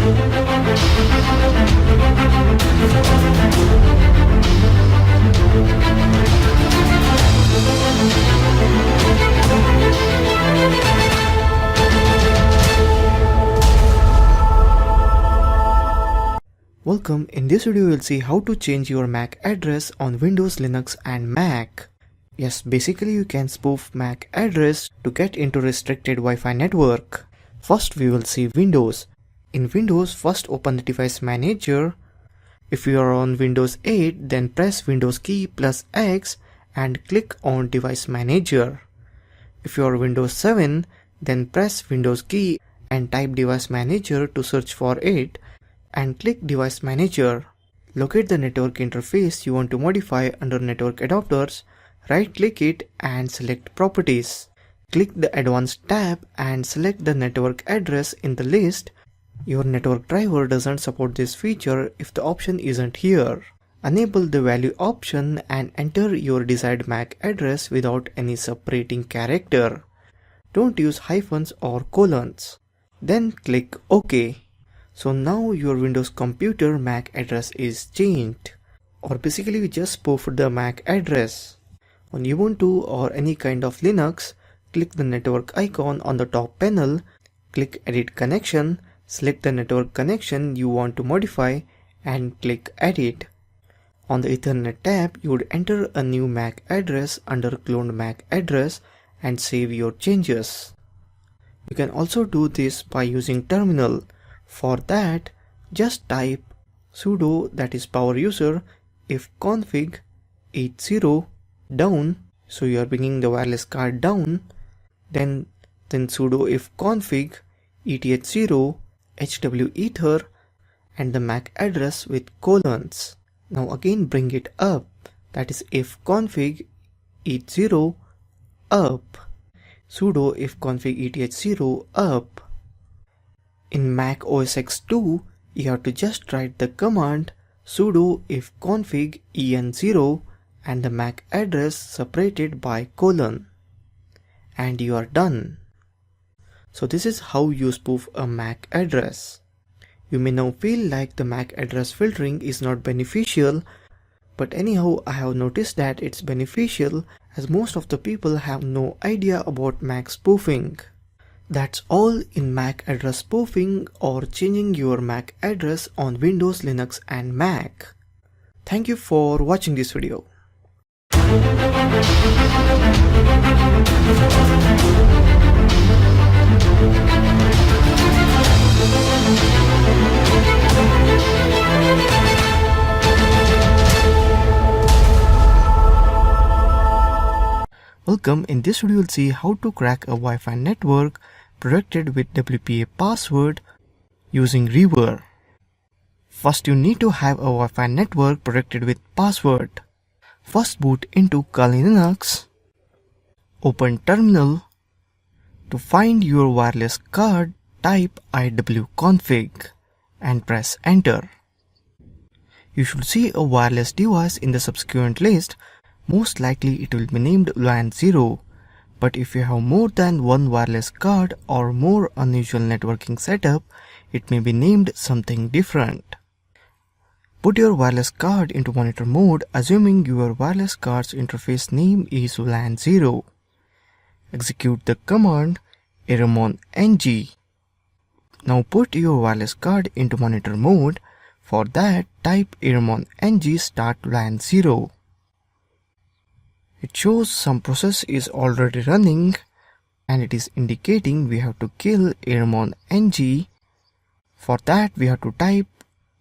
Welcome, in this video you'll see how to change your MAC address on Windows, Linux and Mac. Yes, basically you can spoof MAC address to get into restricted Wi-Fi network. First we will see Windows. In Windows, first open the device manager. If you are on Windows 8, then press Windows key plus X and click on device manager. If you are Windows 7, then press Windows key and type device manager to search for it and click device manager. Locate the network interface you want to modify under network adapters, right click it and select properties. Click the advanced tab and select the network address in the list. Your network driver doesn't support this feature if the option isn't here. Enable the value option and enter your desired MAC address without any separating character. Don't use hyphens or colons. Then click OK. So now your Windows computer MAC address is changed, or basically we just spoofed the MAC address. On Ubuntu or any kind of Linux, click the network icon on the top panel, click Edit Connection, select the network connection you want to modify and click Edit. On the Ethernet tab, you would enter a new MAC address under cloned MAC address and save your changes. You can also do this by using terminal. For that, just type sudo, that is power user, if config 80 down, so you are bringing the wireless card down, then sudo if config eth0 hw ether and the MAC address with colons. Now again bring it up, that is if config eth0 up, sudo if config eth0 up. In Mac OS X2, you have to just write the command sudo if config en0 and the MAC address separated by colon. And you are done. So this is how you spoof a MAC address. You may now feel like the MAC address filtering is not beneficial, but anyhow I have noticed that it's beneficial as most of the people have no idea about MAC spoofing. That's all in MAC address spoofing or changing your MAC address on Windows, Linux and Mac. Thank you for watching this video. Welcome, in this video you'll see how to crack a Wi-Fi network protected with WPA password using Reaver. First you need to have a Wi-Fi network protected with password. First boot into Kali Linux, open terminal. To find your wireless card, type iwconfig and press enter. You should see a wireless device in the subsequent list. Most likely it will be named LAN 0, but if you have more than one wireless card or more unusual networking setup, it may be named something different. Put your wireless card into monitor mode, assuming your wireless card's interface name is LAN 0. Execute the command ermon-ng. Now put your wireless card into monitor mode. For that, type ermon-ng start LAN 0. It shows some process is already running and it is indicating we have to kill ermon-ng. For that we have to type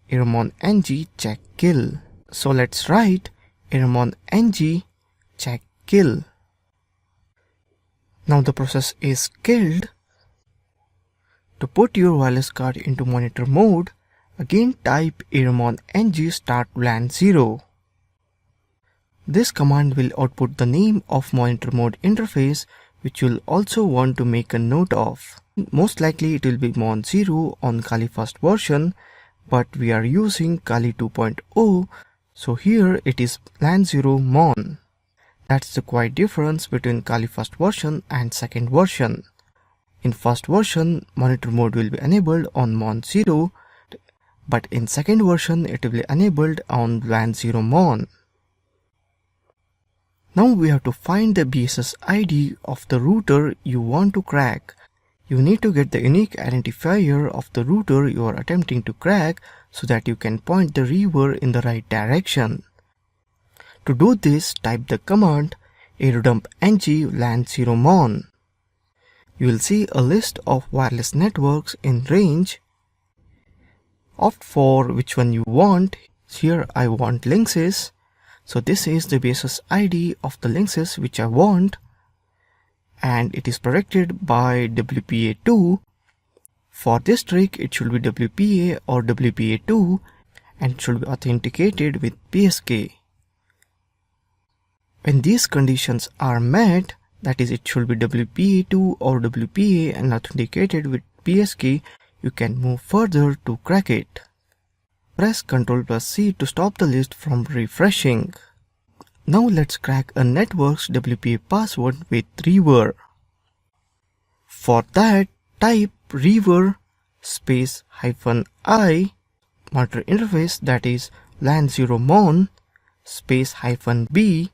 ermon-ng check kill. So let's write ermon-ng check kill. Now the process is killed. To put your wireless card into monitor mode, again type ermon-ng start LAN 0. This command will output the name of monitor mode interface, which you'll also want to make a note of. Most likely it will be Mon 0 on Kali first version, but we are using Kali 2.0, so here it is LAN 0 Mon. That's the quite difference between Kali first version and second version. In first version, monitor mode will be enabled on Mon 0, but in second version it will be enabled on LAN 0 MON. Now we have to find the BSS ID of the router you want to crack. You need to get the unique identifier of the router you are attempting to crack so that you can point the reaver in the right direction. To do this, type the command airdump ng LAN 0 MON. You will see a list of wireless networks in range. Opt for which one you want. Here I want Linksys. So this is the BSS ID of the Linksys which I want, and it is protected by WPA2. For this trick it should be WPA or WPA2 and it should be authenticated with PSK. When these conditions are met, that is it should be WPA2 or WPA and authenticated with PSK, you can move further to crack it. Press Ctrl+C to stop the list from refreshing. Now let's crack a network's WPA password with reaver. For that, type reaver space -I monitor interface, that is LAN 0 MON space -B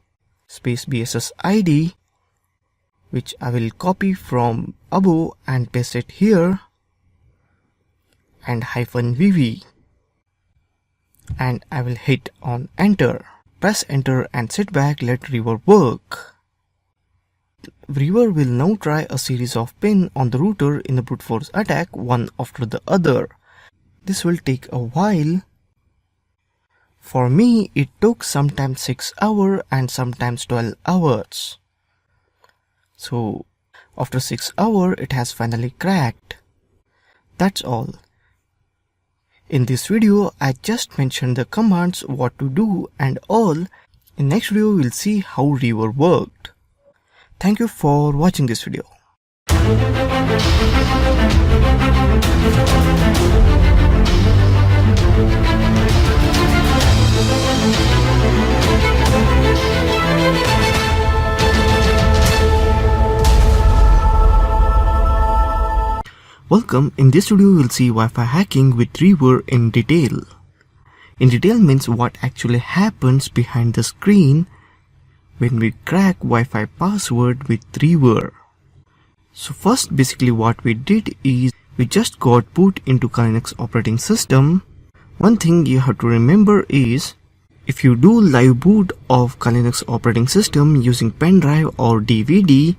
space BSS ID, which I will copy from above and paste it here, and -VV. And I will hit on enter. Press enter and sit back, let reaver work. Reaver will now try a series of pins on the router in a brute force attack, one after the other. This will take a while. For me, it took sometimes 6 hours and sometimes 12 hours. So after 6 hours, it has finally cracked. That's all. In this video, I just mentioned the commands, what to do and all. In next video, we'll see how reaver worked. Thank you for watching this video. Welcome. In this video, we'll see Wi-Fi hacking with reaver in detail. In detail means what actually happens behind the screen when we crack Wi-Fi password with reaver. So first, basically what we did is we just got boot into Linux operating system. One thing you have to remember is if you do live boot of Linux operating system using pen drive or DVD,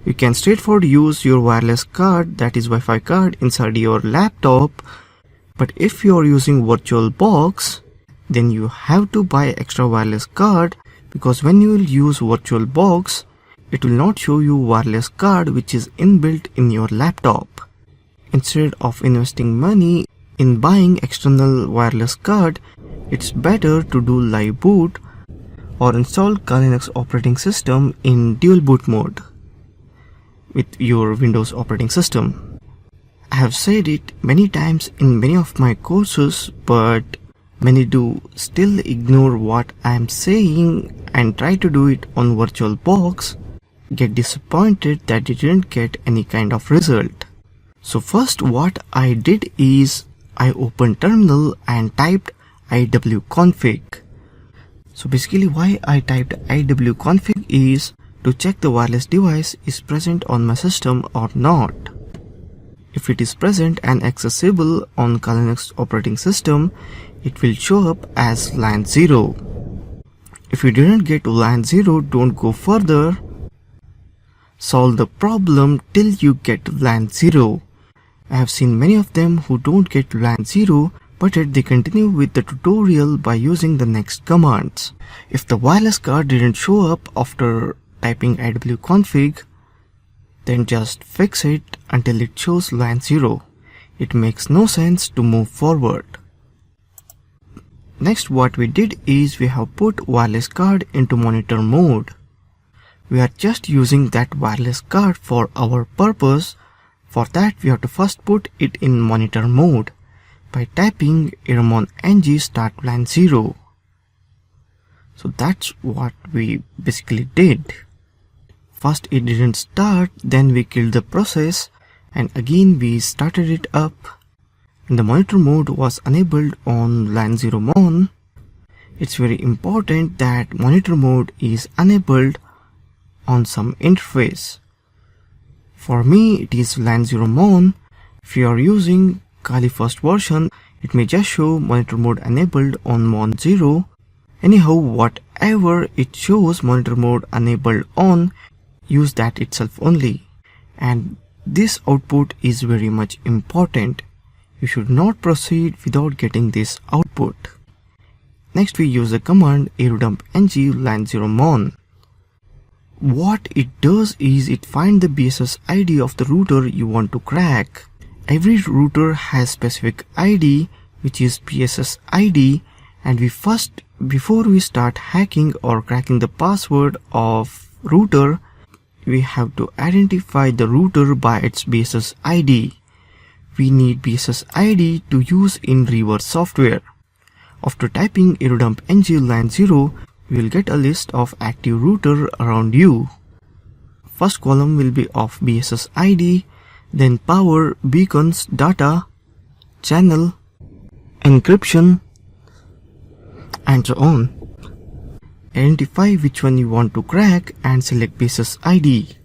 you can straightforward use your wireless card, that is Wi-Fi card, inside your laptop. But if you are using VirtualBox, then you have to buy extra wireless card, because when you will use VirtualBox, it will not show you wireless card which is inbuilt in your laptop. Instead of investing money in buying external wireless card, it's better to do live boot or install Linux operating system in dual boot mode with your Windows operating system. I have said it many times in many of my courses, but many do still ignore what I am saying and try to do it on VirtualBox, get disappointed that they didn't get any kind of result. So first what I did is I opened terminal and typed iwconfig. So basically why I typed iwconfig is to check the wireless device is present on my system or not. If it is present and accessible on Linux operating system, it will show up as LAN 0. If you didn't get to LAN 0, don't go further. Solve the problem till you get to LAN 0. I have seen many of them who don't get to LAN 0, but yet they continue with the tutorial by using the next commands. If the wireless card didn't show up after typing iwconfig, then just fix it until it shows LAN 0. It makes no sense to move forward. Next what we did is we have put wireless card into monitor mode. We are just using that wireless card for our purpose. For that we have to first put it in monitor mode by typing irmon ng start LAN 0. So that's what we basically did. First it didn't start, then we killed the process and again we started it up The monitor mode was enabled on LAN 0 MON. It's very important that monitor mode is enabled on some interface. For me, it is LAN 0 MON. If you are using Kali first version, it may just show monitor mode enabled on MON 0. Anyhow, whatever it shows monitor mode enabled on, use that itself only. And this output is very much important. You should not proceed without getting this output. Next, we use the command aerodump ng LAN 0 MON. What it does is it finds the BSS ID of the router you want to crack. Every router has specific ID, which is BSS ID, and before we start hacking or cracking the password of router, we have to identify the router by its BSS ID. We need BSS ID to use in reverse software. After typing aerodump ng LAN 0, you will get a list of active router around you. First column will be of BSS ID, then power, beacons, data, channel, encryption, and so on. Identify which one you want to crack and select BSS ID.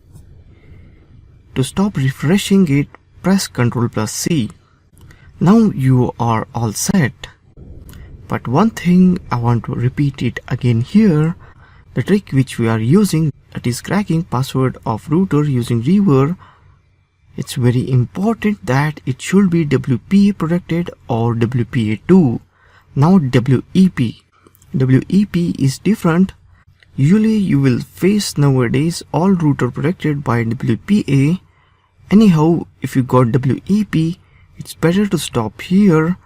To stop refreshing it, press Ctrl+C. Now you are all set. But one thing I want to repeat it again here. The trick which we are using, that is cracking password of router using reverb, it's very important that it should be WPA protected or WPA2, not WEP. WEP is different. Usually you will face nowadays all router protected by WPA. Anyhow, if you got WEP, it's better to stop here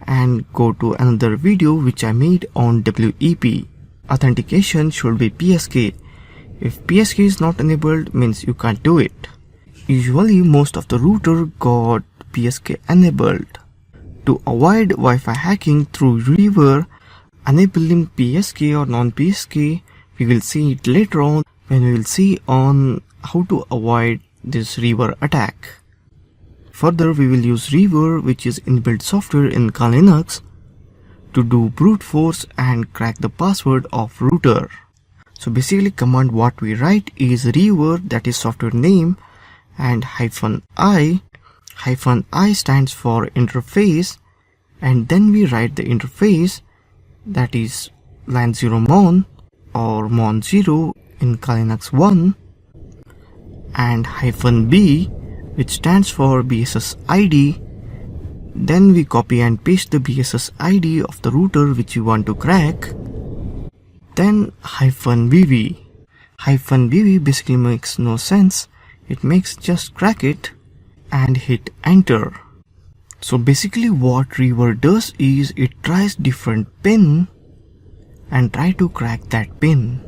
and go to another video which I made on WEP. Authentication should be PSK. If PSK is not enabled, means you can't do it. Usually most of the router got PSK enabled. To avoid Wi-Fi hacking through reverb, enabling PSK or non-PSK, we will see it later on when we will see on how to avoid this reverb attack. Further, we will use reverb, which is inbuilt software in Kali Linux, to do brute force and crack the password of router. So basically command what we write is reverb, that is software name, and -i. -i stands for interface, and then we write the interface, that is LAN 0 MON or MON 0 in Kali Linux 1, and -b, which stands for BSS ID. Then we copy and paste the BSS ID of the router which you want to crack. Then -vv. -vv basically makes no sense. It makes just crack it and hit enter. So basically what reverb does is it tries different pin and try to crack that pin.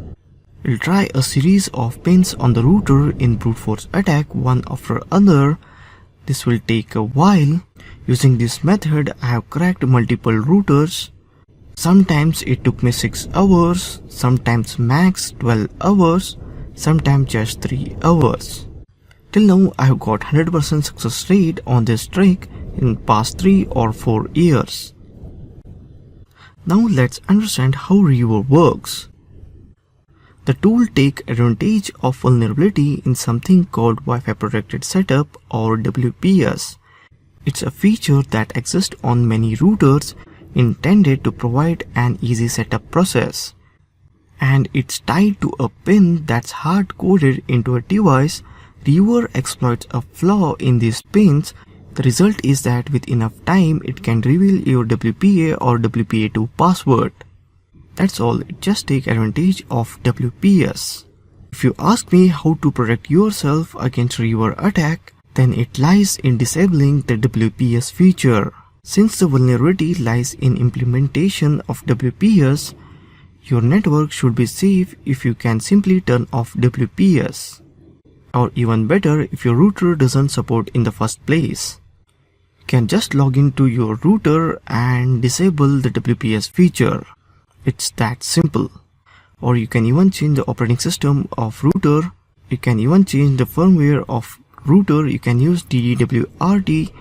We'll try a series of pins on the router in brute force attack one after another. This will take a while. Using this method, I have cracked multiple routers. Sometimes it took me 6 hours, sometimes max 12 hours, sometimes just 3 hours. Till now, I have got 100% success rate on this trick in past 3 or 4 years. Now let's understand how reverb works. The tool takes advantage of vulnerability in something called Wi-Fi Protected Setup or WPS. It's a feature that exists on many routers intended to provide an easy setup process. And it's tied to a pin that's hard-coded into a device. Reverb exploits a flaw in these pins. The result is that with enough time, it can reveal your WPA or WPA2 password. That's all, it just takes advantage of WPS. If you ask me how to protect yourself against reverb attack, then it lies in disabling the WPS feature. Since the vulnerability lies in implementation of WPS, your network should be safe if you can simply turn off WPS. Or even better, if your router doesn't support in the first place. You can just log into your router and disable the WPS feature. It's that simple. Or you can even change the operating system of router. You can even change the firmware of router. You can use DDWRT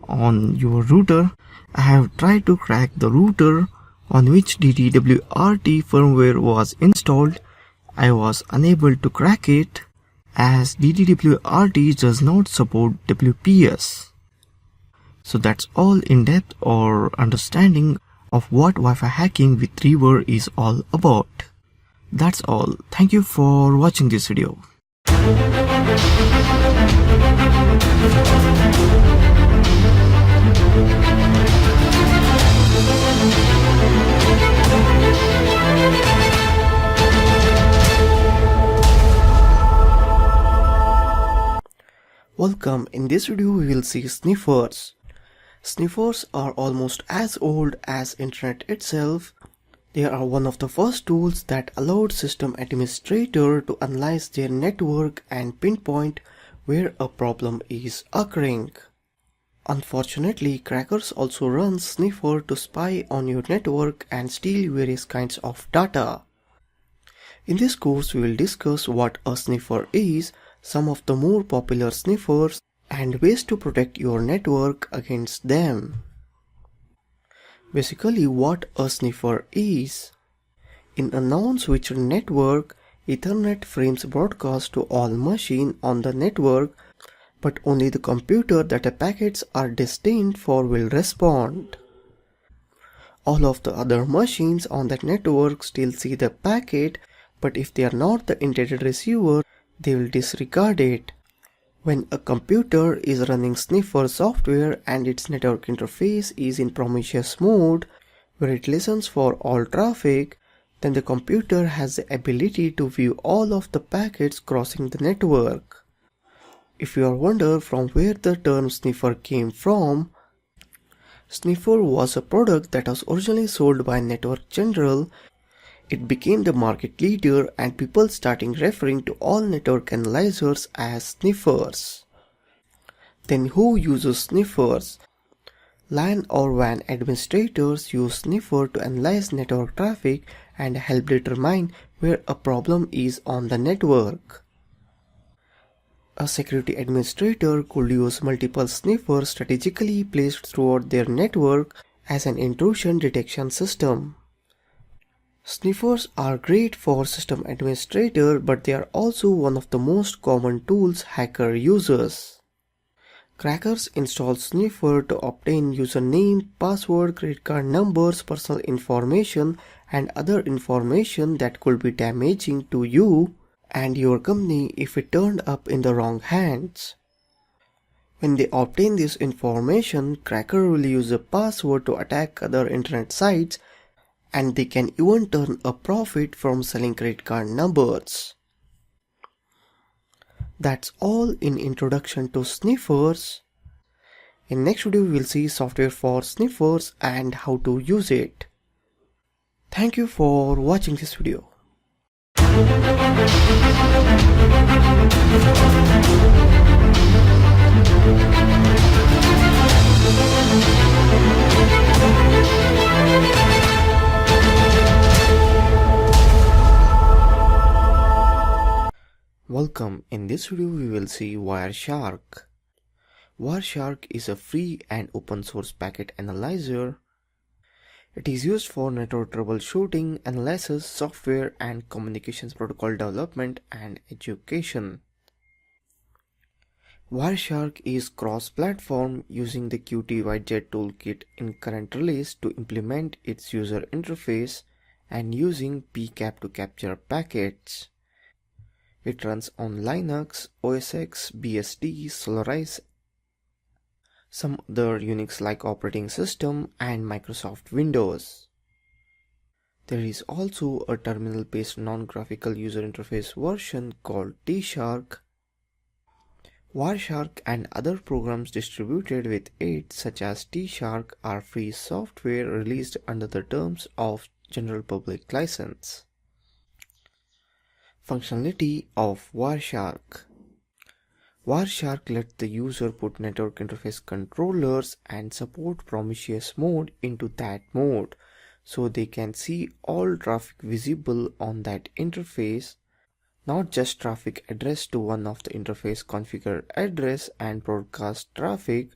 on your router. I have tried to crack the router on which DDWRT firmware was installed. I was unable to crack it as DDWRT does not support WPS. So that's all in depth or understanding of what Wi-Fi hacking with Reaver is all about. That's all. Thank you for watching this video. Welcome. In this video we will see sniffers. Sniffers are almost as old as internet itself. They are one of the first tools that allowed system administrator to analyze their network and pinpoint where a problem is occurring. Unfortunately, crackers also run sniffer to spy on your network and steal various kinds of data. In this course, we will discuss what a sniffer is, some of the more popular sniffers, and ways to protect your network against them. Basically, what a sniffer is. In a non-switched network, Ethernet frames broadcast to all machines on the network, but only the computer that the packets are destined for will respond. All of the other machines on that network still see the packet, but if they are not the intended receiver, they will disregard it. When a computer is running sniffer software and its network interface is in promiscuous mode, where it listens for all traffic, then the computer has the ability to view all of the packets crossing the network. If you are wondering from where the term sniffer came from, sniffer was a product that was originally sold by Network General. It became the market leader and people starting referring to all network analyzers as sniffers. Then who uses sniffers? LAN or WAN administrators use sniffer to analyze network traffic and help determine where a problem is on the network. A security administrator could use multiple sniffers strategically placed throughout their network as an intrusion detection system. Sniffers are great for system administrator, but they are also one of the most common tools hacker uses. Crackers install sniffer to obtain username, password, credit card numbers, personal information, and other information that could be damaging to you and your company if it turned up in the wrong hands. When they obtain this information, cracker will use a password to attack other internet sites, and they can even turn a profit from selling credit card numbers. That's all in introduction to sniffers. In next video we will see software for sniffers and how to use it. Thank you for watching this video. Welcome. In this video we will see Wireshark. Wireshark is a free and open source packet analyzer. It is used for network troubleshooting, analysis, software and communications protocol development and education. Wireshark is cross-platform using the Qt Widget toolkit in current release to implement its user interface and using PCAP to capture packets. It runs on Linux, OS X, BSD, Solaris, some other Unix-like operating system, and Microsoft Windows. There is also a terminal-based non-graphical user interface version called T-Shark. Wireshark and other programs distributed with it, such as T-Shark, are free software released under the terms of General Public License. Functionality of Wireshark. Wireshark lets the user put network interface controllers and support promiscuous mode into that mode, so they can see all traffic visible on that interface, not just traffic addressed to one of the interface configured address and broadcast traffic.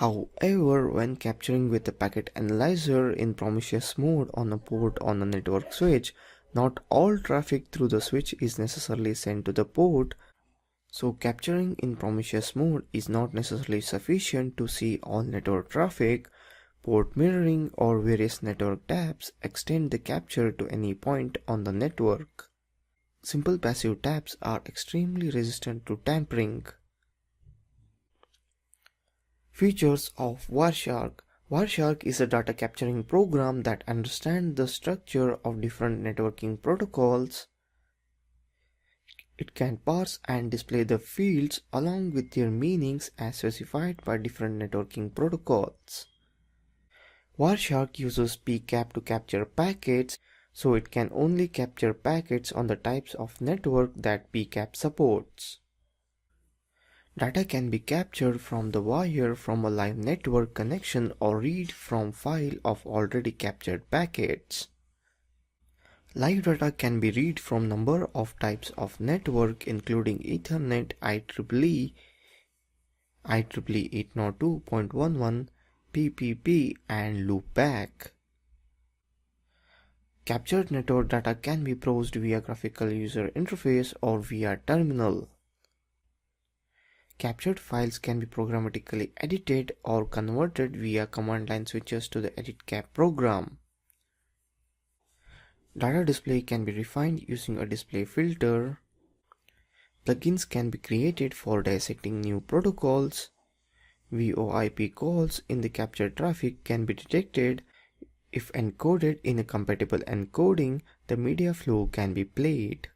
However, when capturing with a packet analyzer in promiscuous mode on a port on a network switch, not all traffic through the switch is necessarily sent to the port, so capturing in promiscuous mode is not necessarily sufficient to see all network traffic. Port mirroring or various network taps extend the capture to any point on the network. Simple passive taps are extremely resistant to tampering. Features of Wireshark. Wireshark is a data capturing program that understands the structure of different networking protocols. It can parse and display the fields along with their meanings as specified by different networking protocols. Wireshark uses PCAP to capture packets, so it can only capture packets on the types of network that PCAP supports. Data can be captured from the wire from a live network connection or read from file of already captured packets. Live data can be read from number of types of network including Ethernet, IEEE, IEEE 802.11, PPP and loopback. Captured network data can be browsed via graphical user interface or via terminal. Captured files can be programmatically edited or converted via command line switches to the EditCap program. Data display can be refined using a display filter. Plugins can be created for dissecting new protocols. VoIP calls in the captured traffic can be detected. If encoded in a compatible encoding, the media flow can be played.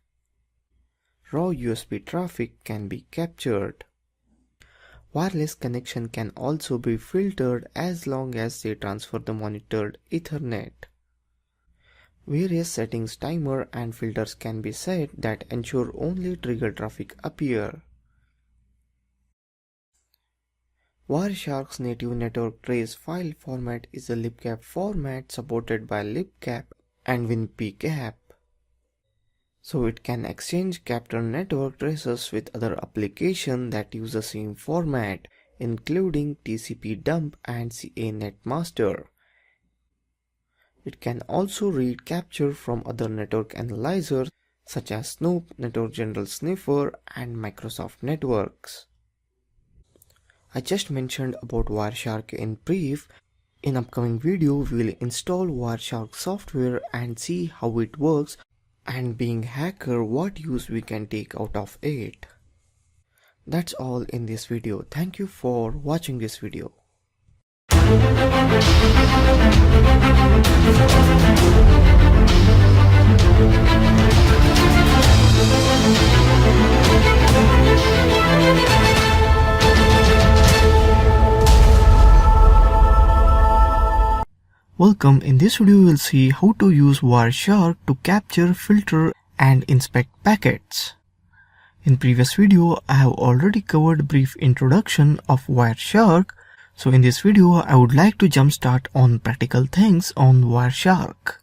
Raw USB traffic can be captured. Wireless connection can also be filtered as long as they transfer the monitored Ethernet. Various settings, timer and filters can be set that ensure only trigger traffic appear. Wireshark's native network trace file format is a libcap format supported by libcap and WinPCAP. So it can exchange captured network traces with other applications that use the same format, including TCP dump and CA-net master. It can also read capture from other network analyzers such as Snoop, Network General Sniffer, and Microsoft Networks. I just mentioned about Wireshark in brief. In upcoming video, we will install Wireshark software and see how it works, and being hacker, what use we can take out of it. That's all in this video. Thank you for watching this video. Welcome. In this video we will see how to use Wireshark to capture, filter and inspect packets. In previous video I have already covered a brief introduction of Wireshark, so in this video I would like to jumpstart on practical things on Wireshark.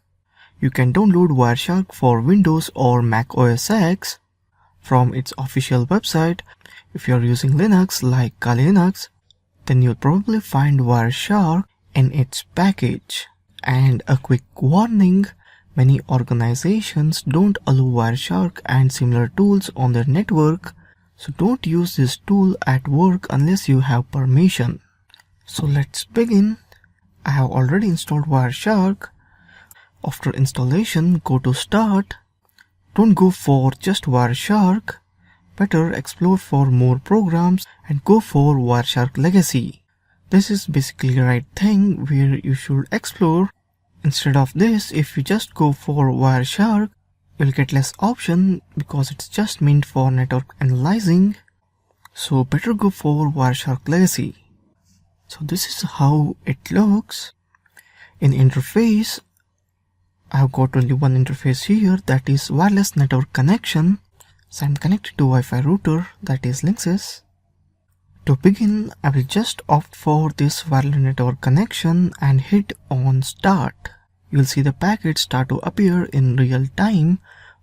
You can download Wireshark for Windows or Mac OS X from its official website. If you are using Linux like Kali Linux, then you'll probably find Wireshark in its package. And a quick warning, many organizations don't allow Wireshark and similar tools on their network, so don't use this tool at work unless you have permission. So let's begin. I have already installed Wireshark. After installation, go to Start. Don't go for just Wireshark. Better explore for more programs and go for Wireshark Legacy. This is basically the right thing where you should explore. Instead of this, if you just go for Wireshark, you'll get less option because it's just meant for network analyzing. So better go for Wireshark Legacy. So this is how it looks. In interface, I have got only one interface here, that is wireless network connection. So I'm connected to Wi-Fi router, that is Linksys. To begin, I will just opt for this wireless network connection and hit on Start. You will see the packets start to appear in real time.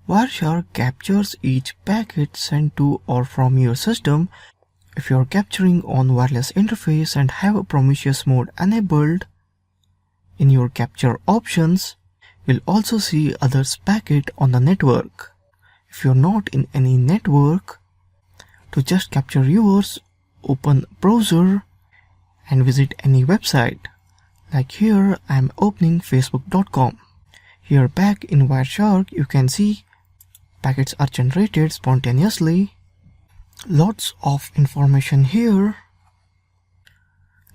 Wireshark captures each packet sent to or from your system. If you are capturing on wireless interface and have a promiscuous mode enabled, in your capture options, you'll also see others packet on the network. If you're not in any network, to just capture yours, open browser and visit any website. Like here, I'm opening facebook.com. Here back in Wireshark, you can see packets are generated spontaneously. Lots of information here.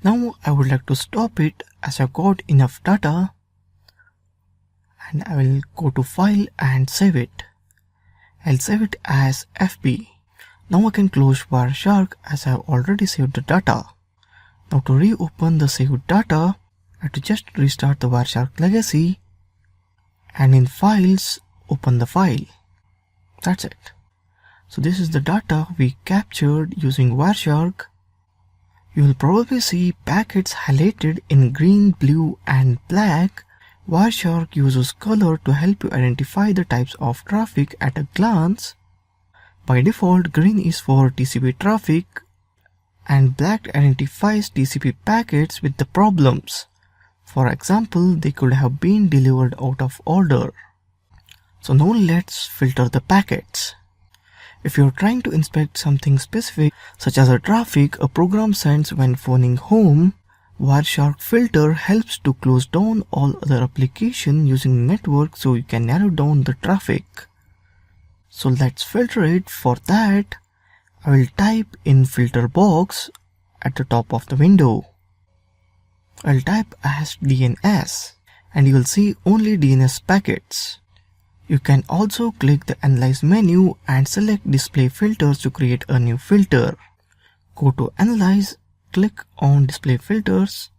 Now I would like to stop it as I've got enough data, and I will go to file and save it. I'll save it as FB. Now I can close Wireshark as I have already saved the data. Now to reopen the saved data, I have to just restart the Wireshark legacy and in files, open the file. That's it. So this is the data we captured using Wireshark. You will probably see packets highlighted in green, blue and black. Wireshark uses color to help you identify the types of traffic at a glance. By default, green is for TCP traffic and black identifies TCP packets with the problems. For example, they could have been delivered out of order. So now let's filter the packets. If you're trying to inspect something specific, such as a traffic a program sends when phoning home, Wireshark filter helps to close down all other applications using the network so you can narrow down the traffic. So let's filter it. For that, I will type in filter box at the top of the window. I'll type as DNS and you will see only DNS packets. You can also click the Analyze menu and select Display Filters to create a new filter. Go to Analyze, click on Display Filters.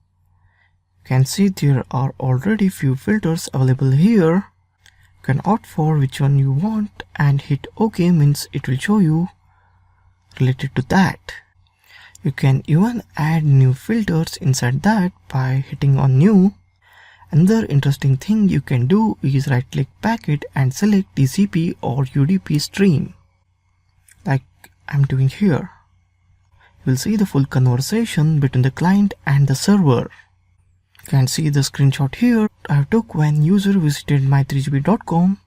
You can see there are already few filters available here. You can opt for which one you want and hit OK, means it will show you related to that. You can even add new filters inside that by hitting on New. Another interesting thing you can do is right click packet and select TCP or UDP stream, like I'm doing here. You will see the full conversation between the client and the server. You can see the screenshot here I took when user visited my3gb.com.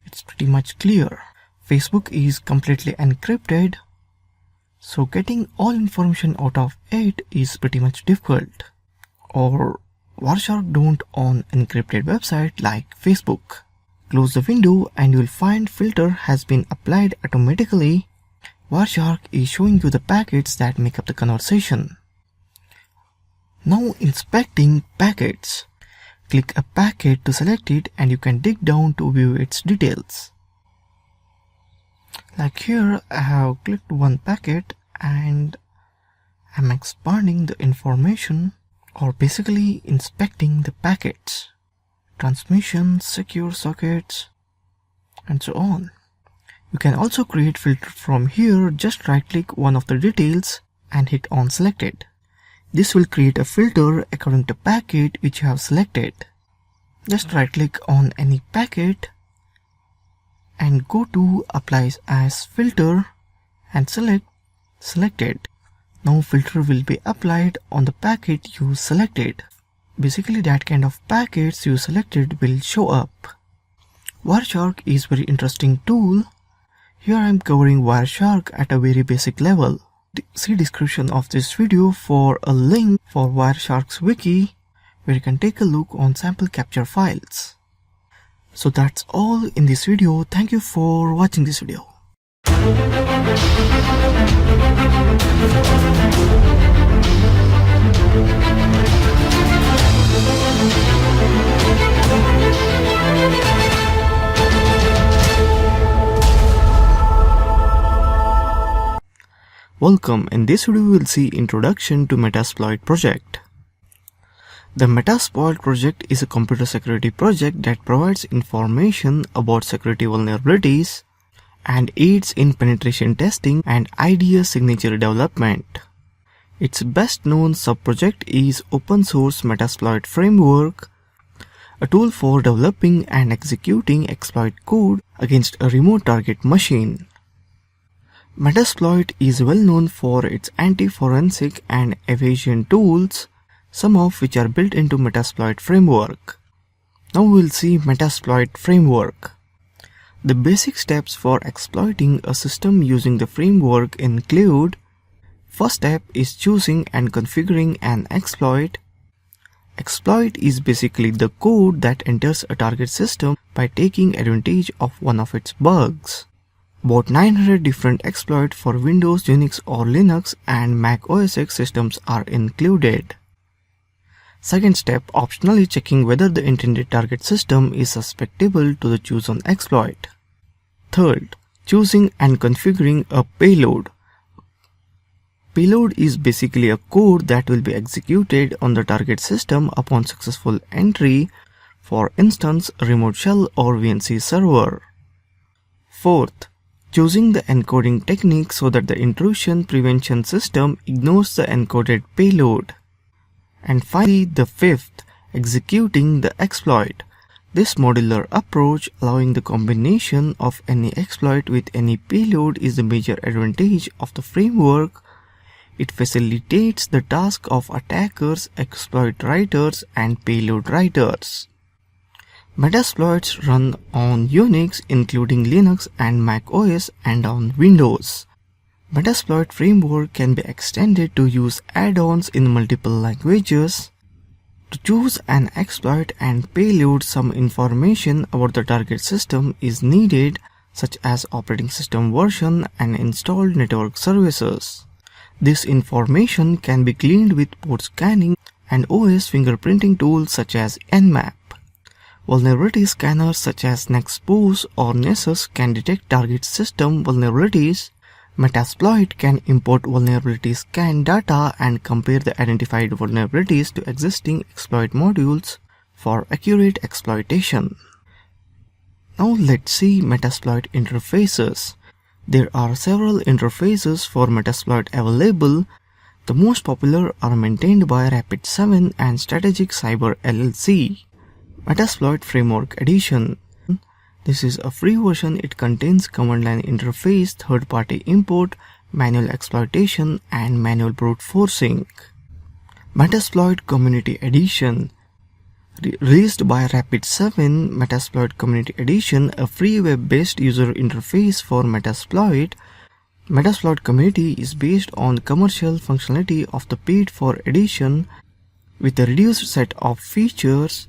It's pretty much clear. Facebook is completely encrypted, so getting all information out of it is pretty much difficult. Or Wireshark don't own encrypted website like Facebook. Close the window and you will find filter has been applied automatically. Wireshark is showing you the packets that make up the conversation. Now inspecting packets. Click a packet to select it and you can dig down to view its details. Like here, I have clicked one packet and I'm expanding the information, or basically inspecting the packets, transmission, secure sockets, and so on. You can also create filter from here. Just right click one of the details and hit on selected. This will create a filter according to packet which you have selected. Just right click on any packet and go to apply as filter and select selected. Now filter will be applied on the packet you selected. Basically that kind of packets you selected will show up. Wireshark is very interesting tool. Here I am covering Wireshark at a very basic level. See description of this video for a link for Wireshark's wiki where you can take a look on sample capture files. So that's all in this video. Thank you for watching this video. Welcome. In this video we will see introduction to Metasploit project. The Metasploit project is a computer security project that provides information about security vulnerabilities and aids in penetration testing and IDS signature development. Its best known sub-project is open source Metasploit framework, a tool for developing and executing exploit code against a remote target machine. Metasploit is well known for its anti-forensic and evasion tools, some of which are built into Metasploit framework. Now we'll see Metasploit framework. The basic steps for exploiting a system using the framework include: first step is choosing and configuring an exploit. Exploit is basically the code that enters a target system by taking advantage of one of its bugs. About 900 different exploits for Windows, Unix or Linux and Mac OS X systems are included. Second step, optionally checking whether the intended target system is susceptible to the chosen exploit. Third, choosing and configuring a payload. Payload is basically a code that will be executed on the target system upon successful entry, for instance, a remote shell or VNC server. Fourth, choosing the encoding technique so that the intrusion prevention system ignores the encoded payload. And finally, the fifth, executing the exploit. This modular approach, allowing the combination of any exploit with any payload, is the major advantage of the framework. It facilitates the task of attackers, exploit writers, and payload writers. Metasploits run on Unix, including Linux and Mac OS, and on Windows. Metasploit framework can be extended to use add-ons in multiple languages. To choose an exploit and payload, some information about the target system is needed, such as operating system version and installed network services. This information can be gleaned with port scanning and OS fingerprinting tools such as Nmap. Vulnerability scanners such as Nexpose or Nessus can detect target system vulnerabilities. Metasploit can import vulnerability scan data and compare the identified vulnerabilities to existing exploit modules for accurate exploitation. Now let's see Metasploit interfaces. There are several interfaces for Metasploit available. The most popular are maintained by Rapid7 and Strategic Cyber LLC. Metasploit Framework Edition. This is a free version. It contains command line interface, third-party import, manual exploitation, and manual brute forcing. Metasploit Community Edition. Released by Rapid7, Metasploit Community Edition, a free web-based user interface for Metasploit. Metasploit Community is based on commercial functionality of the paid-for edition with a reduced set of features,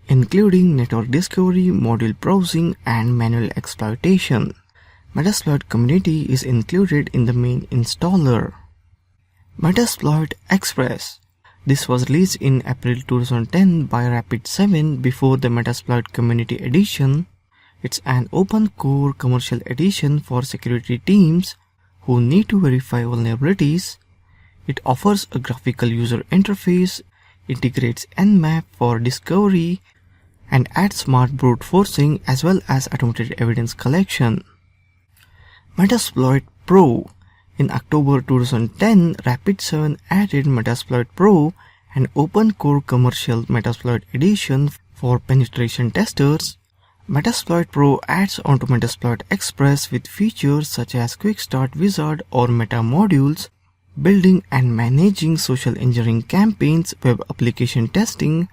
including network discovery, module browsing, and manual exploitation. Metasploit Community is included in the main installer. Metasploit Express. This was released in April 2010 by Rapid7 before the Metasploit Community Edition. It's an open core commercial edition for security teams who need to verify vulnerabilities. It offers a graphical user interface, integrates Nmap for discovery, and adds smart brute forcing as well as automated evidence collection. Metasploit Pro. In October 2010, Rapid7 added Metasploit Pro, an open core commercial Metasploit edition for penetration testers. Metasploit Pro adds onto Metasploit Express with features such as Quick Start Wizard or Meta modules, building and managing social engineering campaigns, web application testing,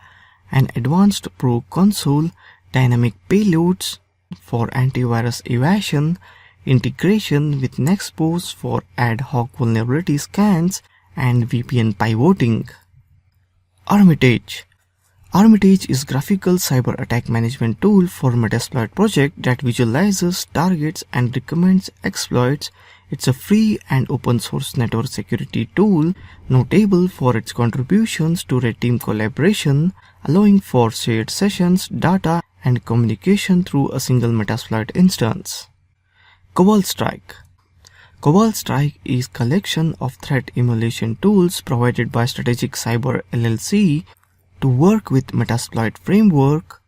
an advanced Pro console, dynamic payloads for antivirus evasion, integration with Nexpose for ad hoc vulnerability scans, and VPN pivoting. Armitage. Armitage is a graphical cyber attack management tool for Metasploit project that visualizes, targets, and recommends exploits. It's a free and open source network security tool, notable for its contributions to red team collaboration, allowing for shared sessions, data, and communication through a single Metasploit instance. Cobalt Strike. Cobalt Strike is a collection of threat emulation tools provided by Strategic Cyber LLC to work with Metasploit framework.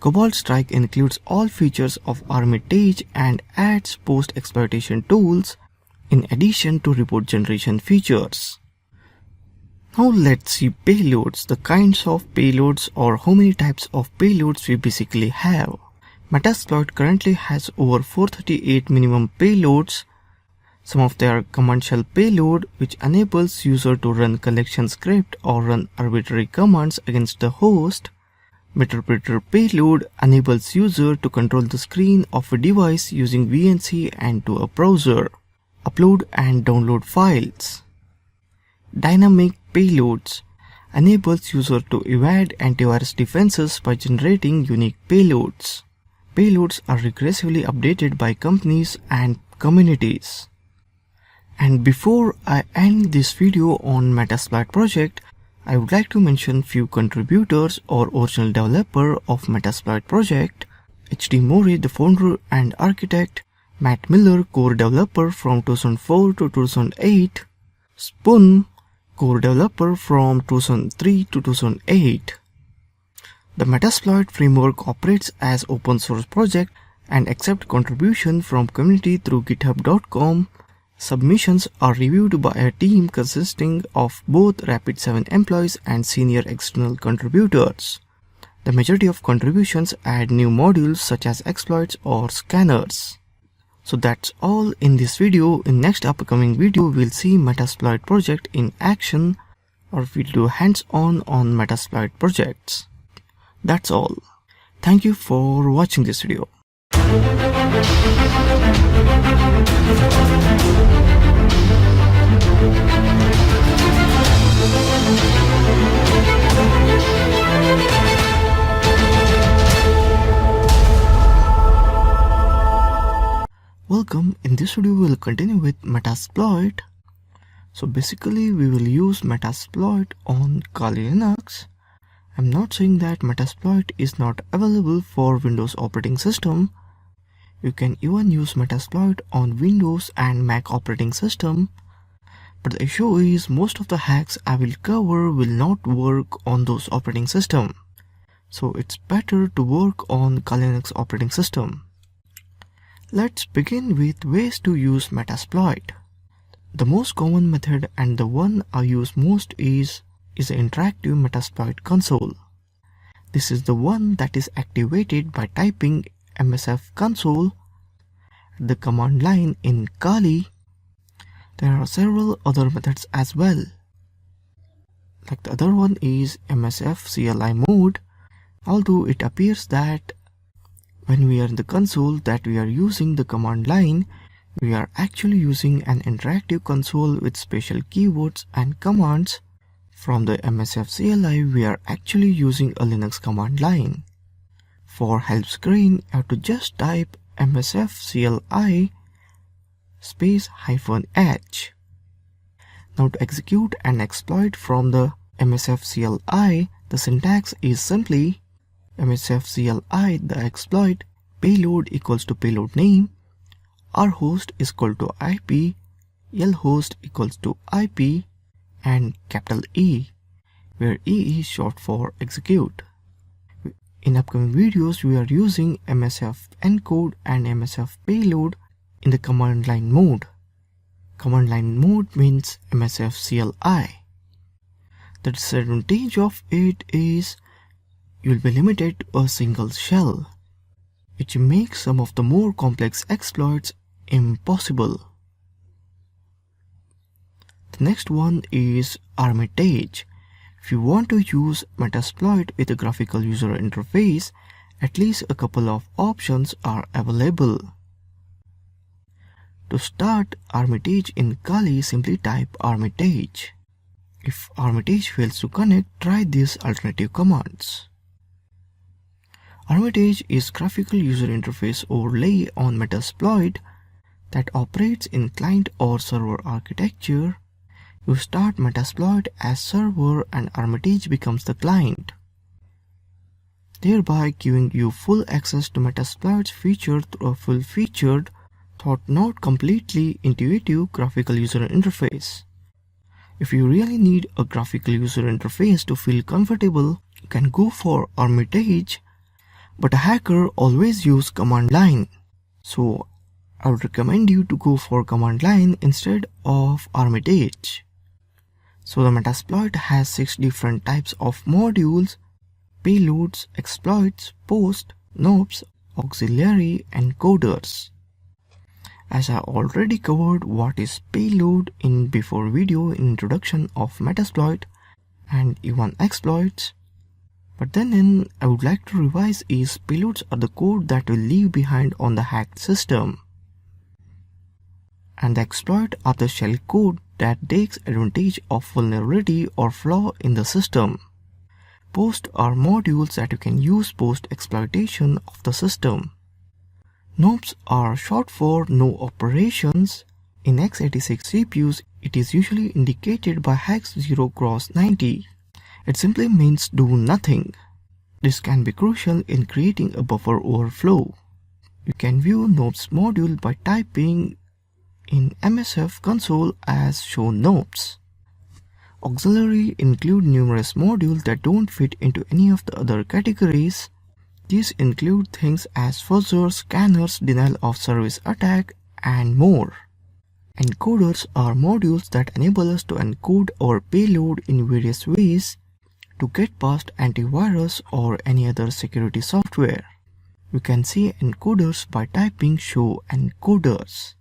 Cobalt Strike includes all features of Armitage and adds post-exploitation tools in addition to report generation features. Now let's see payloads, the kinds of payloads or how many types of payloads we basically have. Metasploit currently has over 438 minimum payloads. Some of their command shell payload, which enables user to run collection script or run arbitrary commands against the host. Meterpreter payload enables user to control the screen of a device using VNC and to a browser. Upload and download files. Dynamic payloads enables user to evade antivirus defenses by generating unique payloads. Payloads are regressively updated by companies and communities. And before I end this video on Metasploit project, I would like to mention few contributors or original developer of Metasploit project. HD Mori, the founder and architect. Matt Miller, core developer from 2004 to 2008. Spoon, core developer from 2003 to 2008. The Metasploit framework operates as open source project and accepts contribution from community through github.com. Submissions are reviewed by a team consisting of both Rapid7 employees and senior external contributors. The majority of contributions add new modules such as exploits or scanners. So that's all in this video. In next upcoming video, we'll see Metasploit project in action, or we'll do hands-on on Metasploit projects. That's all. Thank you for watching this video. Welcome. In this video we will continue with Metasploit. So basically we will use Metasploit on Kali Linux. I'm not saying that Metasploit is not available for Windows operating system. You can even use Metasploit on Windows and Mac operating system. But the issue is most of the hacks I will cover will not work on those operating system. So it's better to work on Kali Linux operating system. Let's begin with ways to use Metasploit. The most common method and the one I use most is the interactive Metasploit console. This is the one that is activated by typing msf console at the command line in Kali. There are several other methods as well. Like the other one is msf CLI mode, although it appears that when we are in the console that we are using the command line, we are actually using an interactive console with special keywords and commands. From the msf CLI, we are actually using a Linux command line. For help screen, you have to just type msf CLI space -h. Now to execute an exploit from the msf CLI, the syntax is simply msf CLI the exploit payload equals to payload name, rhost is equal to IP, lhost equals to IP, and capital E, where E is short for execute. In upcoming videos, we are using msf encode and msf payload in the command line mode. Command line mode means msf CLI. The disadvantage of it is you will be limited to a single shell, which makes some of the more complex exploits impossible. The next one is Armitage. If you want to use Metasploit with a graphical user interface, at least a couple of options are available. To start Armitage in Kali, simply type Armitage. If Armitage fails to connect, try these alternative commands. Armitage is graphical user interface overlay on Metasploit that operates in client or server architecture. You start Metasploit as server and Armitage becomes the client, thereby giving you full access to Metasploit's feature through a full-featured, though not completely intuitive graphical user interface. If you really need a graphical user interface to feel comfortable, you can go for Armitage, but a hacker always use command line. So I would recommend you to go for command line instead of Armitage. So the Metasploit has 6 different types of modules: payloads, exploits, post, nopes, auxiliary, and coders. As I already covered what is payload in before video in introduction of Metasploit and even exploits. But then I would like to revise is payloads are the code that will leave behind on the hacked system. And the exploit are the shell code that takes advantage of vulnerability or flaw in the system. Posts are modules that you can use post exploitation of the system. NOPs are short for no operations. In x86 CPUs, it is usually indicated by hex 0x90. It simply means do nothing. This can be crucial in creating a buffer overflow. You can view NOPs module by typing in MSF console as show NOPs. Auxiliary include numerous modules that don't fit into any of the other categories. These include things as fuzzers, scanners, denial of service attack, and more. Encoders are modules that enable us to encode our payload in various ways to get past antivirus or any other security software. You can see encoders by typing show encoders.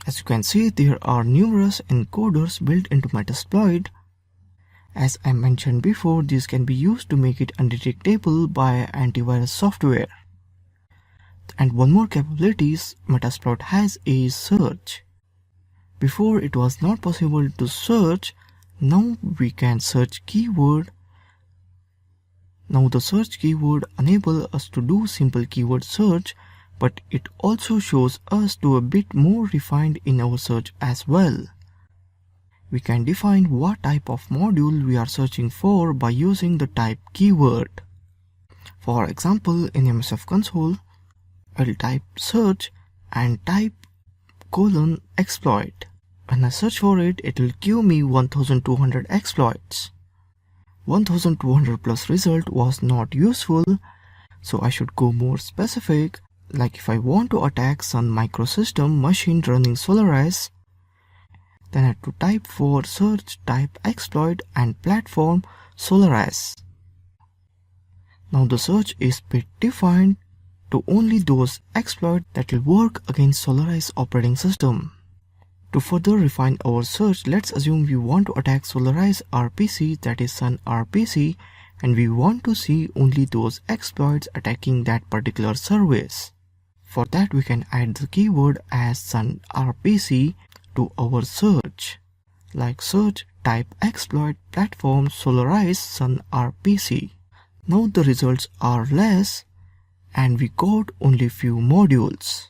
As you can see, there are numerous encoders built into Metasploit. As I mentioned before, these can be used to make it undetectable by antivirus software. And one more capabilities Metasploit has is search. Before it was not possible to search, now we can search keyword. Now the search keyword enables us to do simple keyword search, but it also shows us to a bit more refined in our search as well. We can define what type of module we are searching for by using the type keyword. For example, in MSF console, I'll type search and type :exploit. When I search for it, it will give me 1200 exploits. 1200 plus result was not useful, so I should go more specific. Like if I want to attack Sun Microsystem machine running Solaris, then I have to type for search type exploit and platform Solaris. Now the search is bit defined to only those exploits that will work against Solaris operating system. To further refine our search, let's assume we want to attack Solaris RPC, that is Sun RPC, and we want to see only those exploits attacking that particular service. For that, we can add the keyword as Sun RPC to our search, like search type exploit platform Solaris Sun RPC. Now the results are less and we got only few modules.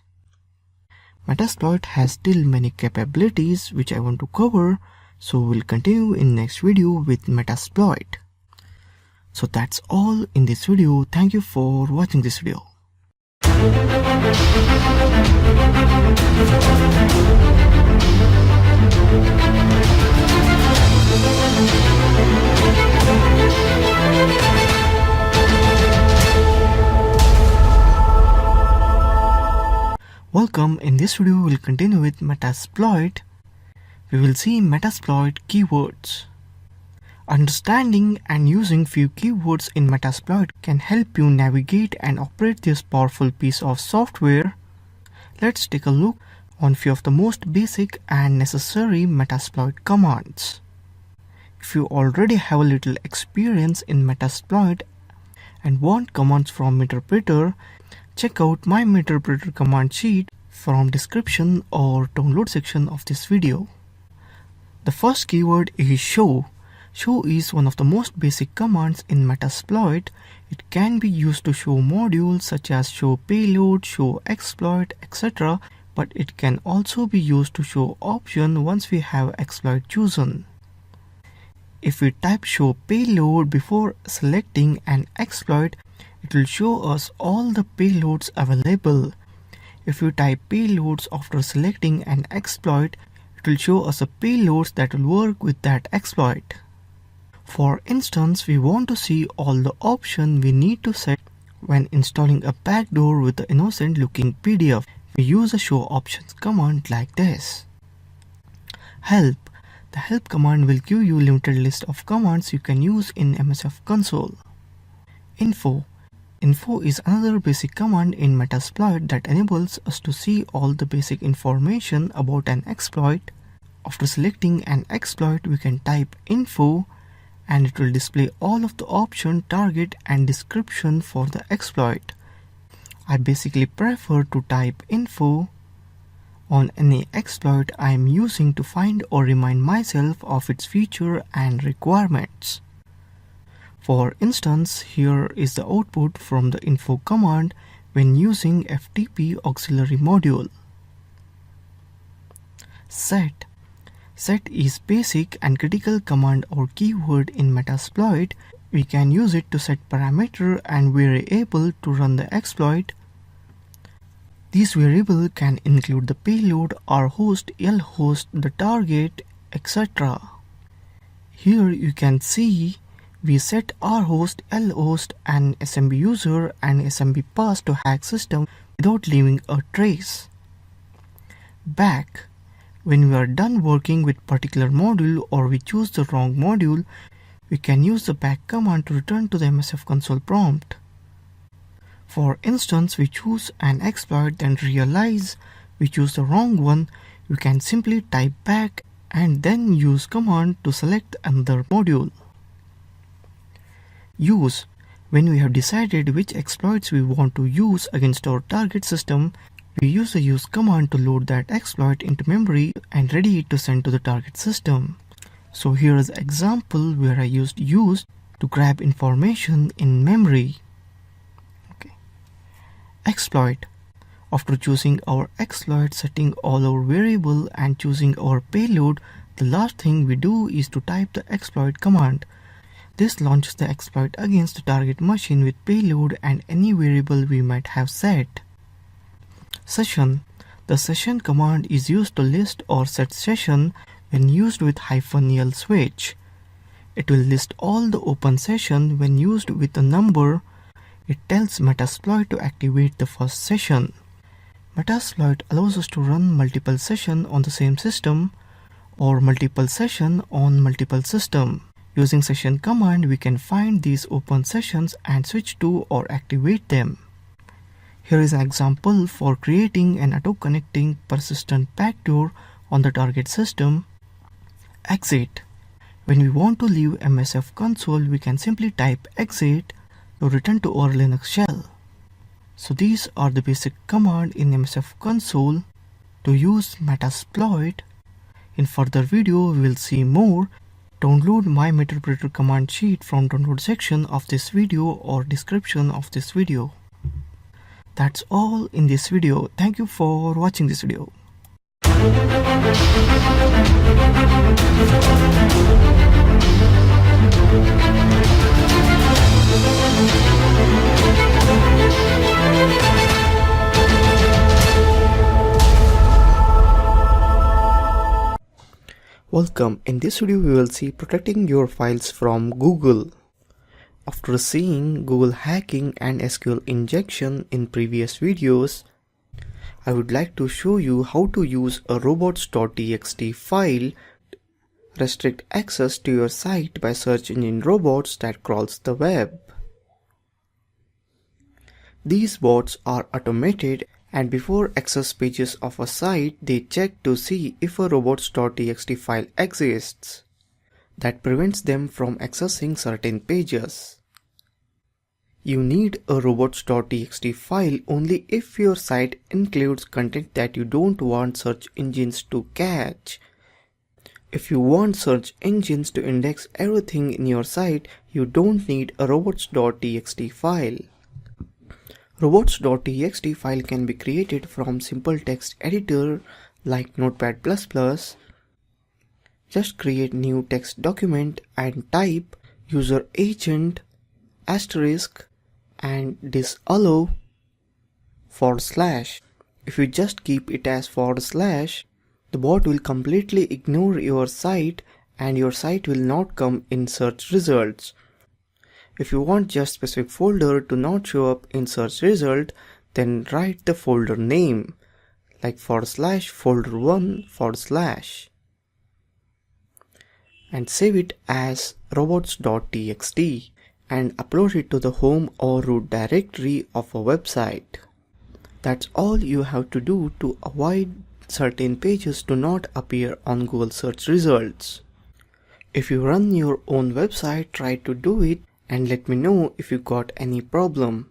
Metasploit has still many capabilities which I want to cover, so we'll continue in next video with Metasploit. So that's all in this video. Thank you for watching this video. Welcome. In this video we will continue with Metasploit. We will see Metasploit keywords. Understanding and using few keywords in Metasploit can help you navigate and operate this powerful piece of software. Let's take a look on few of the most basic and necessary Metasploit commands. If you already have a little experience in Metasploit and want commands from Meterpreter, check out my Meterpreter command sheet from description or download section of this video. The first keyword is show. Show is one of the most basic commands in Metasploit. It can be used to show modules such as show payload, show exploit, etc. But it can also be used to show option once we have exploit chosen. If we type show payload before selecting an exploit, it will show us all the payloads available. If you type payloads after selecting an exploit, it will show us the payloads that will work with that exploit. For instance, we want to see all the options we need to set when installing a backdoor with the innocent looking PDF. We use a show options command like this. Help. The help command will give you limited list of commands you can use in MSF console. Info. Info is another basic command in Metasploit that enables us to see all the basic information about an exploit. After selecting an exploit, we can type info and it will display all of the option, target and description for the exploit. I basically prefer to type info on any exploit I am using to find or remind myself of its feature and requirements. For instance, here is the output from the info command when using FTP auxiliary module. Set. Set is basic and critical command or keyword in Metasploit. We can use it to set parameter and variable to run the exploit. These variables can include the payload, rhost, lhost, the target, etc. Here you can see we set rhost, lhost, and SMB user and SMB pass to hack system without leaving a trace. Back. When we are done working with particular module or we choose the wrong module, we can use the back command to return to the MSF console prompt. For instance, we choose an exploit then realize we choose the wrong one, we can simply type back and then use command to select another module. Use. When we have decided which exploits we want to use against our target system, we use the use command to load that exploit into memory and ready it to send to the target system. So here is an example where I used use to grab information in memory. Exploit. After choosing our exploit, setting all our variable and choosing our payload, the last thing we do is to type the exploit command. This launches the exploit against the target machine with payload and any variable we might have set. Session. The session command is used to list or set session when used with -l switch. It will list all the open session when used with a number. It tells Metasploit to activate the first session. Metasploit allows us to run multiple sessions on the same system or multiple sessions on multiple systems. Using session command, we can find these open sessions and switch to or activate them. Here is an example for creating an auto-connecting persistent backdoor on the target system. Exit. When we want to leave MSF console, we can simply type exit to return to our Linux shell. So these are the basic commands in MSF console to use Metasploit. In further video, we will see more. Download my Meterpreter command sheet from download section of this video or description of this video. That's all in this video. Thank you for watching this video. Welcome. In this video we will see protecting your files from Google. After seeing Google hacking and SQL injection in previous videos, I would like to show you how to use a robots.txt file to restrict access to your site by search engine robots that crawls the web. These bots are automated and before access pages of a site, they check to see if a robots.txt file exists. That prevents them from accessing certain pages. You need a robots.txt file only if your site includes content that you don't want search engines to catch. If you want search engines to index everything in your site, you don't need a robots.txt file. Robots.txt file can be created from simple text editor like Notepad++. Just create new text document and type user agent asterisk and disallow /. If you just keep it as /, the bot will completely ignore your site and your site will not come in search results. If you want just specific folder to not show up in search result, then write the folder name like /folder1 and save it as robots.txt. and upload it to the home or root directory of a website. That's all you have to do to avoid certain pages to not appear on Google search results. If you run your own website, try to do it and let me know if you got any problem.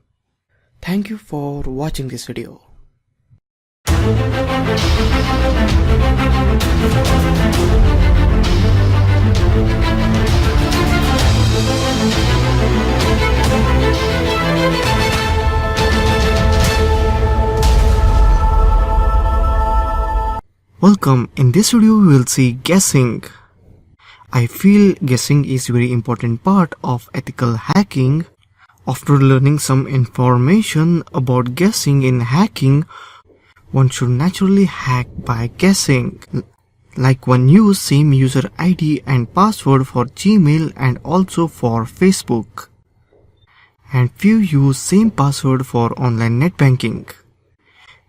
Thank you for watching this video. Welcome. In this video we will see guessing. I feel guessing is a very important part of ethical hacking. After learning some information about guessing in hacking, one should naturally hack by guessing. Like one use same user ID and password for Gmail and also for Facebook. And few use same password for online net banking.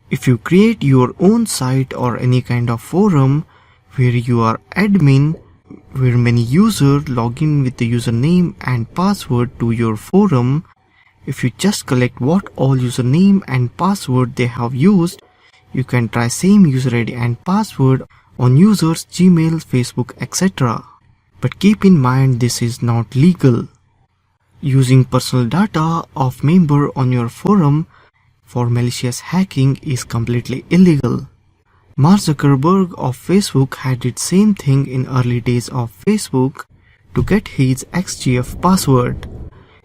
If you create your own site or any kind of forum where you are admin, where many users log in with the username and password to your forum, if you just collect what all username and password they have used, you can try same user ID and password on users Gmail, Facebook, etc. But keep in mind this is not legal. Using personal data of member on your forum for malicious hacking is completely illegal. Mark Zuckerberg of Facebook had did same thing in early days of Facebook to get his ex-GF password.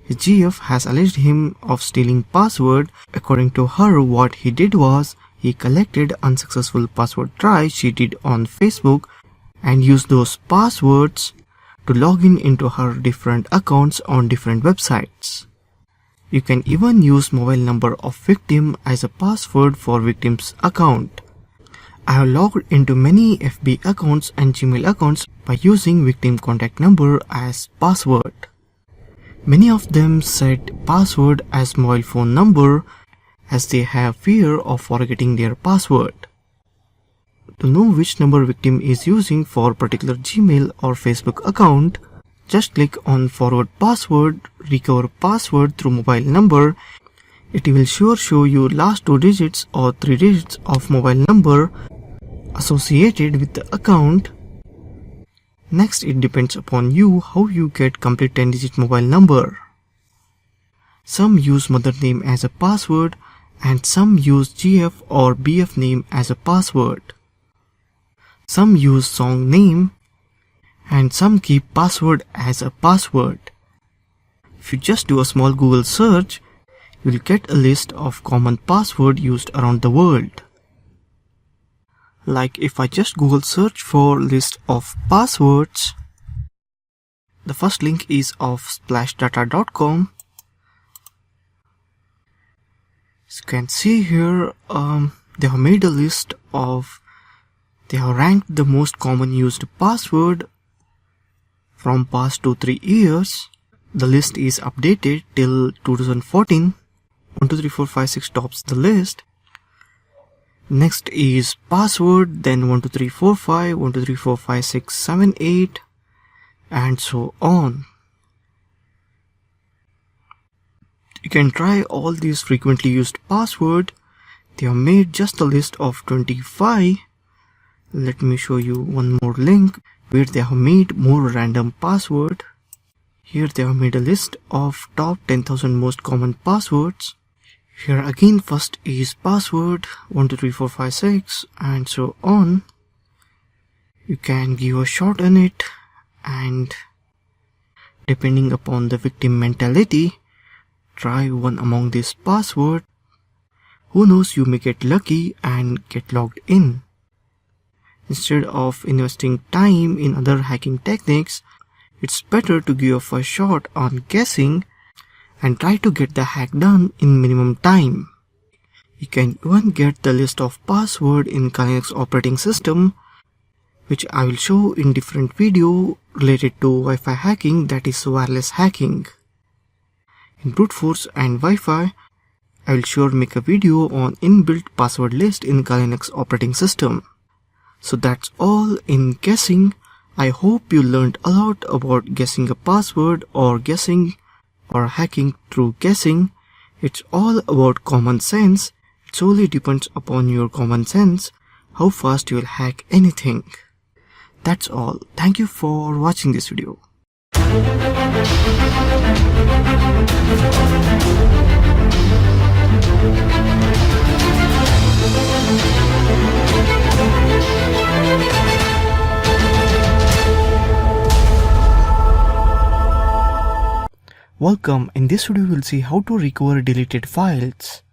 His GF has alleged him of stealing password. According to her, what he did was he collected unsuccessful password tries she did on Facebook and used those passwords to log in into her different accounts on different websites. You can even use mobile number of victim as a password for victim's account. I have logged into many FB accounts and Gmail accounts by using victim contact number as password. Many of them set password as mobile phone number as they have fear of forgetting their password. To know which number victim is using for particular Gmail or Facebook account, just click on forward password, recover password through mobile number. It will sure show you last 2 digits or 3 digits of mobile number associated with the account. Next, it depends upon you how you get complete 10-digit mobile number. Some use mother name as a password and some use GF or BF name as a password. Some use song name and some keep password as a password. If you just do a small Google search, you will get a list of common password used around the world. Like if I just Google search for list of passwords, the first link is of splashdata.com. As you can see here, they have made a list of, they have ranked the most common used password from past 2-3 years. The list is updated till 2014. 1 2 3 4 5 6 tops the list. Next is password, then 1 2 3 4 5, 1 2 3 4 5 6 7 8, and so on. You can try all these frequently used password. They have made just a list of 25. Let me show you one more link where they have made more random password. Here they have made a list of top 10,000 most common passwords. Here again first is password 1 2 3 4 5 6 and so on. You can give a shot on it and depending upon the victim mentality, try one among these password. Who knows, you may get lucky and get logged in. Instead of investing time in other hacking techniques, it's better to give a first shot on guessing and try to get the hack done in minimum time. You can even get the list of password in Linux operating system, which I will show in different video related to Wi-Fi hacking, that is wireless hacking. In brute force and Wi-Fi, I will sure make a video on inbuilt password list in Linux operating system. So that's all in guessing. I hope you learned a lot about guessing a password or guessing or hacking through guessing. It's all about common sense. It solely depends upon your common sense how fast you will hack anything. That's all. Thank you for watching this video. Welcome. In this video, we'll see how to recover deleted files.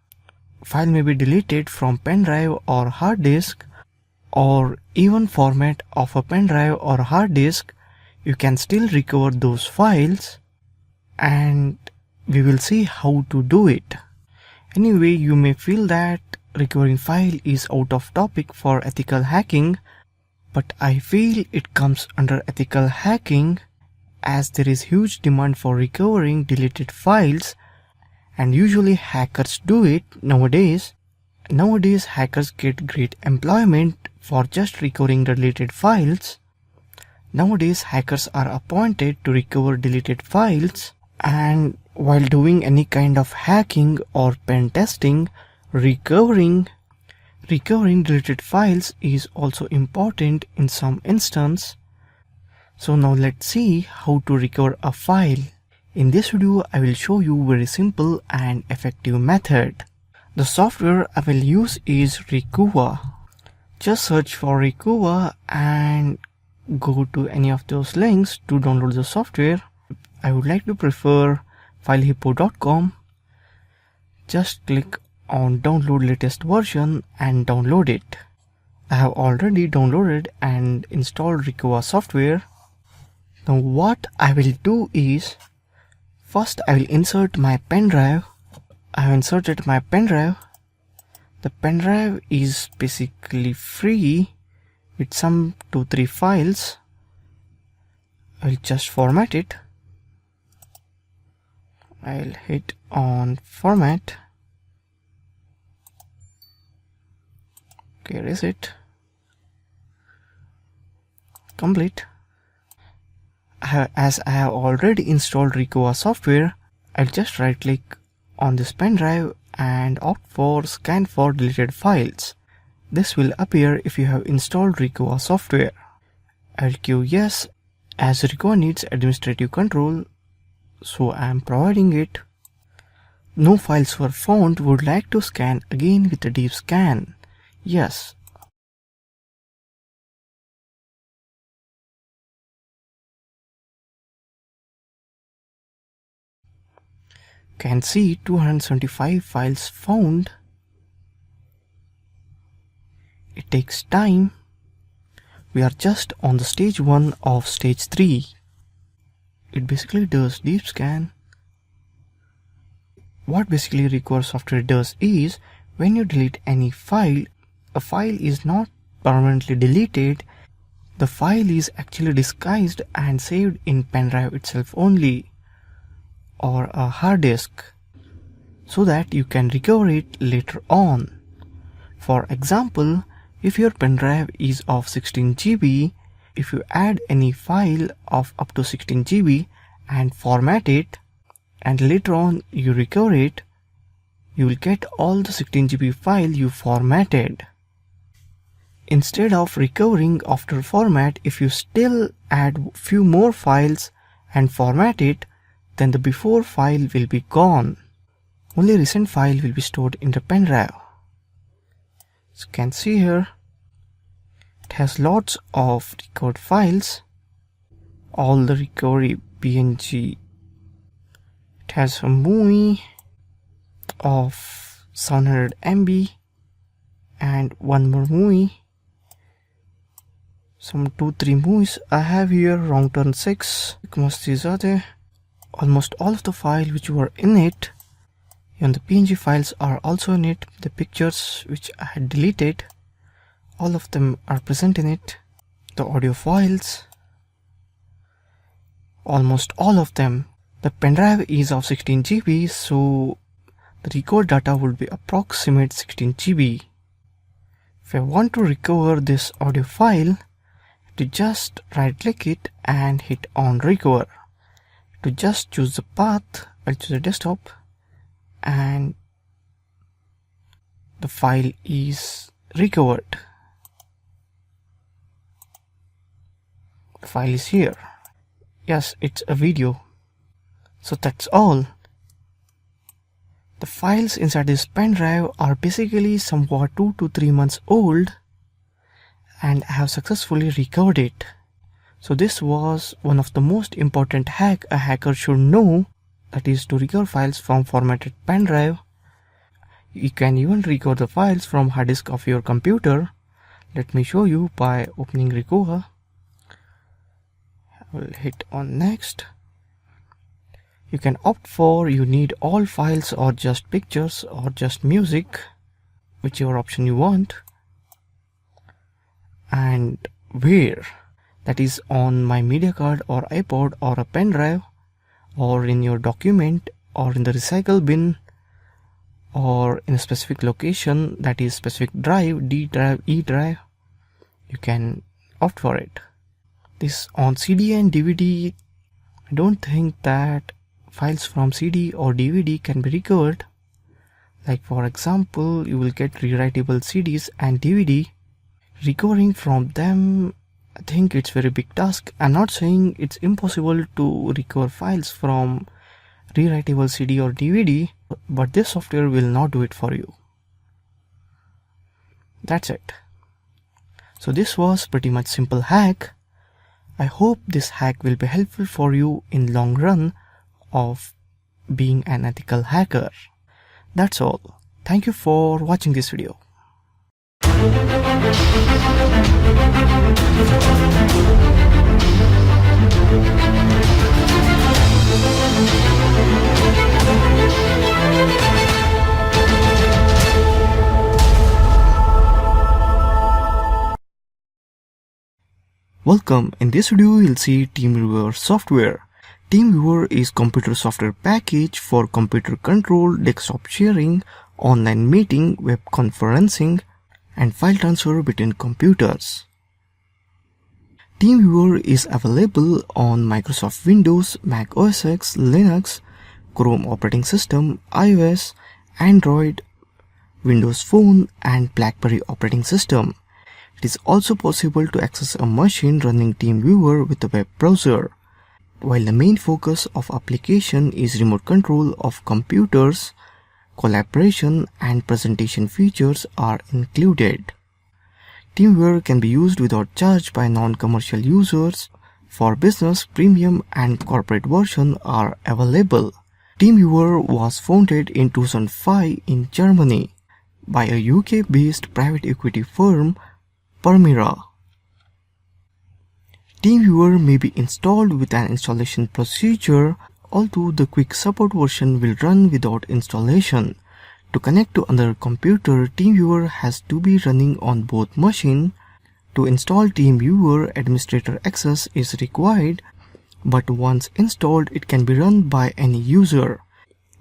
File may be deleted from pen drive or hard disk, or even format of a pen drive or hard disk. You can still recover those files, and we will see how to do it. Anyway, you may feel that recovering file is out of topic for ethical hacking, but I feel it comes under ethical hacking, as there is huge demand for recovering deleted files, and usually hackers do it nowadays. Nowadays hackers get great employment for just recovering deleted files. Nowadays hackers are appointed to recover deleted files, and while doing any kind of hacking or pen testing, recovering deleted files is also important in some instance. So now let's see how to recover a file. In this video, I will show you very simple and effective method. The software I will use is Recover. Just search for Recover and go to any of those links to download the software. I would like to prefer filehippo.com. Just click on download latest version and download it. I have already downloaded and installed Recover software. Now what I will do is, first I will insert my pen drive. I have inserted my pen drive. The pen drive is basically free with some 2-3 files. I will just format it. I'll hit on format. Okay, erase it. Complete. As I have already installed Recover software, I'll just right click on this pen drive and opt for scan for deleted files. This will appear if you have installed Recover software. I'll give yes, as Recover needs administrative control, so I am providing it. No files were found. Would like to scan again with a deep scan. Yes. Can see 275 files found. It takes time. We are just on the stage 1 of stage 3. It basically does deep scan. What basically Recover software does is, when you delete any file, a file is not permanently deleted. The file is actually disguised and saved in pen drive itself only, or a hard disk, so that you can recover it later on. For example, if your pen drive is of 16 GB, if you add any file of up to 16 GB and format it, and later on you recover it, you will get all the 16 GB file you formatted. Instead of recovering after format, if you still add few more files and format it, then the before file will be gone. Only recent file will be stored in the pen drive. As you can see here, it has lots of recovered files. All the recovery PNG. It has a movie of 700 MB and one more movie. Some 2-3 movies I have here. Wrong Turn 6. Almost all of the files which were in it, and the PNG files are also in it. The pictures which I had deleted, all of them are present in it. The audio files, almost all of them. The pen drive is of 16 GB, so the recovered data would be approximate 16 GB. If I want to recover this audio file, to just right click it and hit on recover. To just choose the path, I'll choose a desktop, and the file is recovered. The file is here. Yes, it's a video. So that's all. The files inside this pen drive are basically somewhat 2 to 3 months old, and I have successfully recovered it. So this was one of the most important hack a hacker should know, that is to recover files from formatted pen drive. You can even recover the files from hard disk of your computer. Let me show you by opening recover. I will hit on next. You can opt for you need all files or just pictures or just music, whichever option you want. And where? That is on my media card or iPod or a pen drive, or in your document, or in the recycle bin, or in a specific location, that is specific drive, D drive, E drive. You can opt for it. This on CD and DVD, I don't think that files from CD or DVD can be recovered. Like for example, you will get rewritable CDs and DVD. Recovering from them, I think it's very big task. I'm not saying it's impossible to recover files from rewritable CD or DVD, but this software will not do it for you. That's it. So this was pretty much simple hack. I hope this hack will be helpful for you in long run of being an ethical hacker. That's all. Thank you for watching this video. Welcome. In this video, you'll see TeamViewer software. TeamViewer is computer software package for computer control, desktop sharing, online meeting, web conferencing, and file transfer between computers. TeamViewer is available on Microsoft Windows, Mac OS X, Linux, Chrome operating system, iOS, Android, Windows Phone, and BlackBerry operating system. It is also possible to access a machine running TeamViewer with a web browser. While the main focus of application is remote control of computers, collaboration and presentation features are included. TeamViewer can be used without charge by non-commercial users. For business, premium and corporate version are available. TeamViewer was founded in 2005 in Germany by a UK-based private equity firm, Permira. TeamViewer may be installed with an installation procedure, although the quick support version will run without installation. To connect to another computer, TeamViewer has to be running on both machines. To install TeamViewer, administrator access is required, but once installed, it can be run by any user.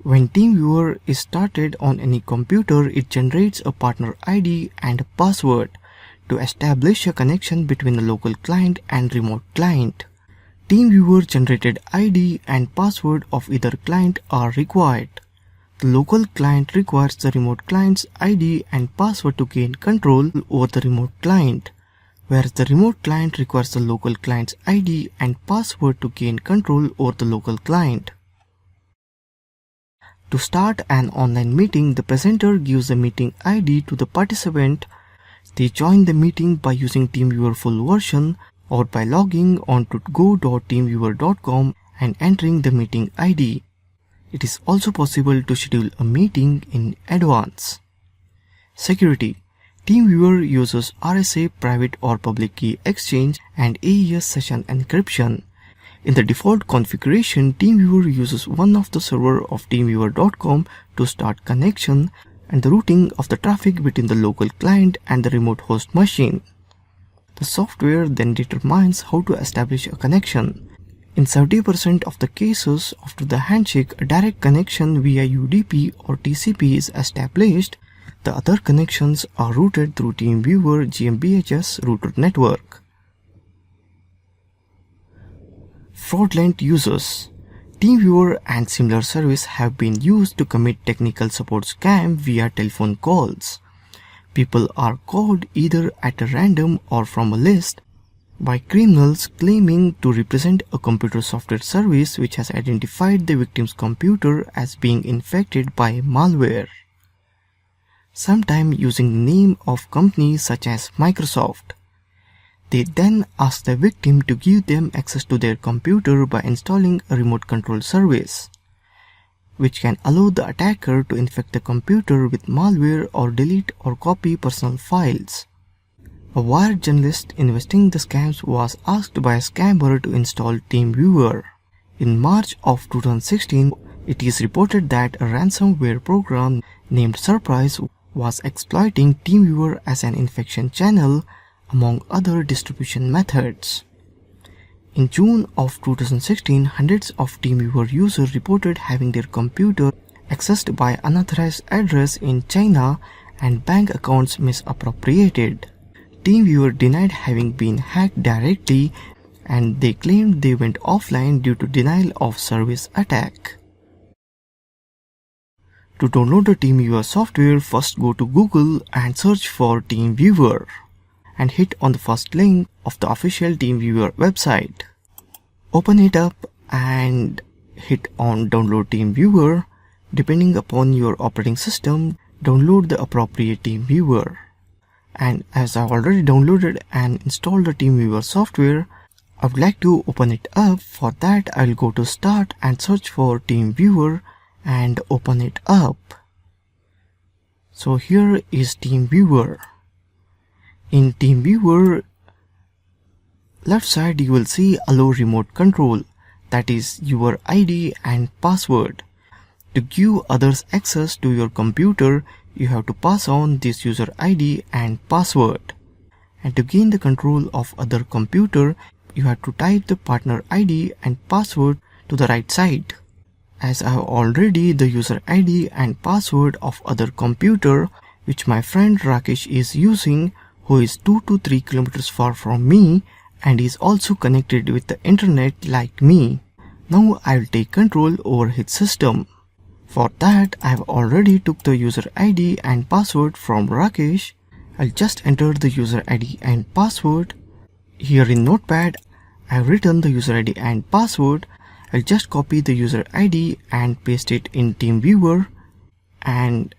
When TeamViewer is started on any computer, it generates a partner ID and a password to establish a connection between the local client and remote client. TeamViewer generated ID and password of either client are required. The local client requires the remote client's ID and password to gain control over the remote client, whereas the remote client requires the local client's ID and password to gain control over the local client. To start an online meeting, the presenter gives the meeting ID to the participant. They join the meeting by using TeamViewer full version or by logging on to go.teamviewer.com and entering the meeting ID. It is also possible to schedule a meeting in advance. Security. TeamViewer uses RSA private or public key exchange and AES session encryption. In the default configuration, TeamViewer uses one of the server of teamviewer.com to start connection and the routing of the traffic between the local client and the remote host machine. The software then determines how to establish a connection. In 70% of the cases, after the handshake, a direct connection via UDP or TCP is established. The other connections are routed through TeamViewer GmbH's router network. Fraudulent users. TeamViewer and similar service have been used to commit technical support scam via telephone calls. People are called either at a random or from a list by criminals claiming to represent a computer software service which has identified the victim's computer as being infected by malware, sometimes using the name of companies such as Microsoft. They then ask the victim to give them access to their computer by installing a remote control service, which can allow the attacker to infect the computer with malware or delete or copy personal files. A Wired journalist investigating the scams was asked by a scammer to install TeamViewer. In March of 2016, it is reported that a ransomware program named Surprise was exploiting TeamViewer as an infection channel, among other distribution methods. In June of 2016, hundreds of TeamViewer users reported having their computer accessed by unauthorized address in China and bank accounts misappropriated. TeamViewer denied having been hacked directly, and they claimed they went offline due to denial of service attack. To download the TeamViewer software, first go to Google and search for TeamViewer and hit on the first link of the official TeamViewer website. Open it up and hit on Download TeamViewer. Depending upon your operating system, download the appropriate TeamViewer. And as I've already downloaded and installed the TeamViewer software, I would like to open it up. For that, I'll go to Start and search for TeamViewer and open it up. So here is TeamViewer. In TeamViewer, left side you will see Allow Remote Control, that is your ID and password. To give others access to your computer, you have to pass on this user ID and password. And to gain the control of other computer, you have to type the partner ID and password to the right side. As I have already the user ID and password of other computer, which my friend Rakesh is using, who is 2 to 3 kilometers far from me and is also connected with the internet like me. Now I will take control over his system. For that, I have already took the user ID and password from Rakesh. I'll just enter the user ID and password. Here in Notepad, I have written the user ID and password. I'll just copy the user ID and paste it in TeamViewer and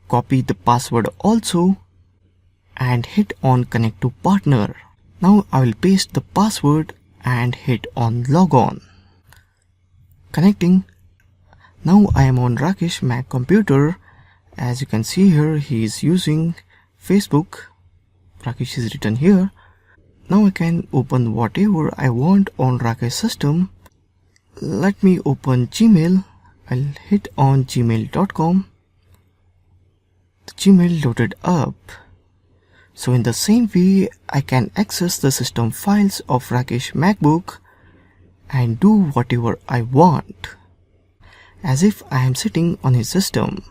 copy the password also and hit on Connect to Partner. Now I will paste the password and hit on Log On. Connecting. Now I am on Rakesh Mac computer. As you can see here, he is using Facebook. Rakesh is written here. Now I can open whatever I want on Rakesh system. Let me open Gmail. I'll hit on gmail.com. The Gmail loaded up. So in the same way, I can access the system files of Rakesh MacBook and do whatever I want, as if I am sitting on his system.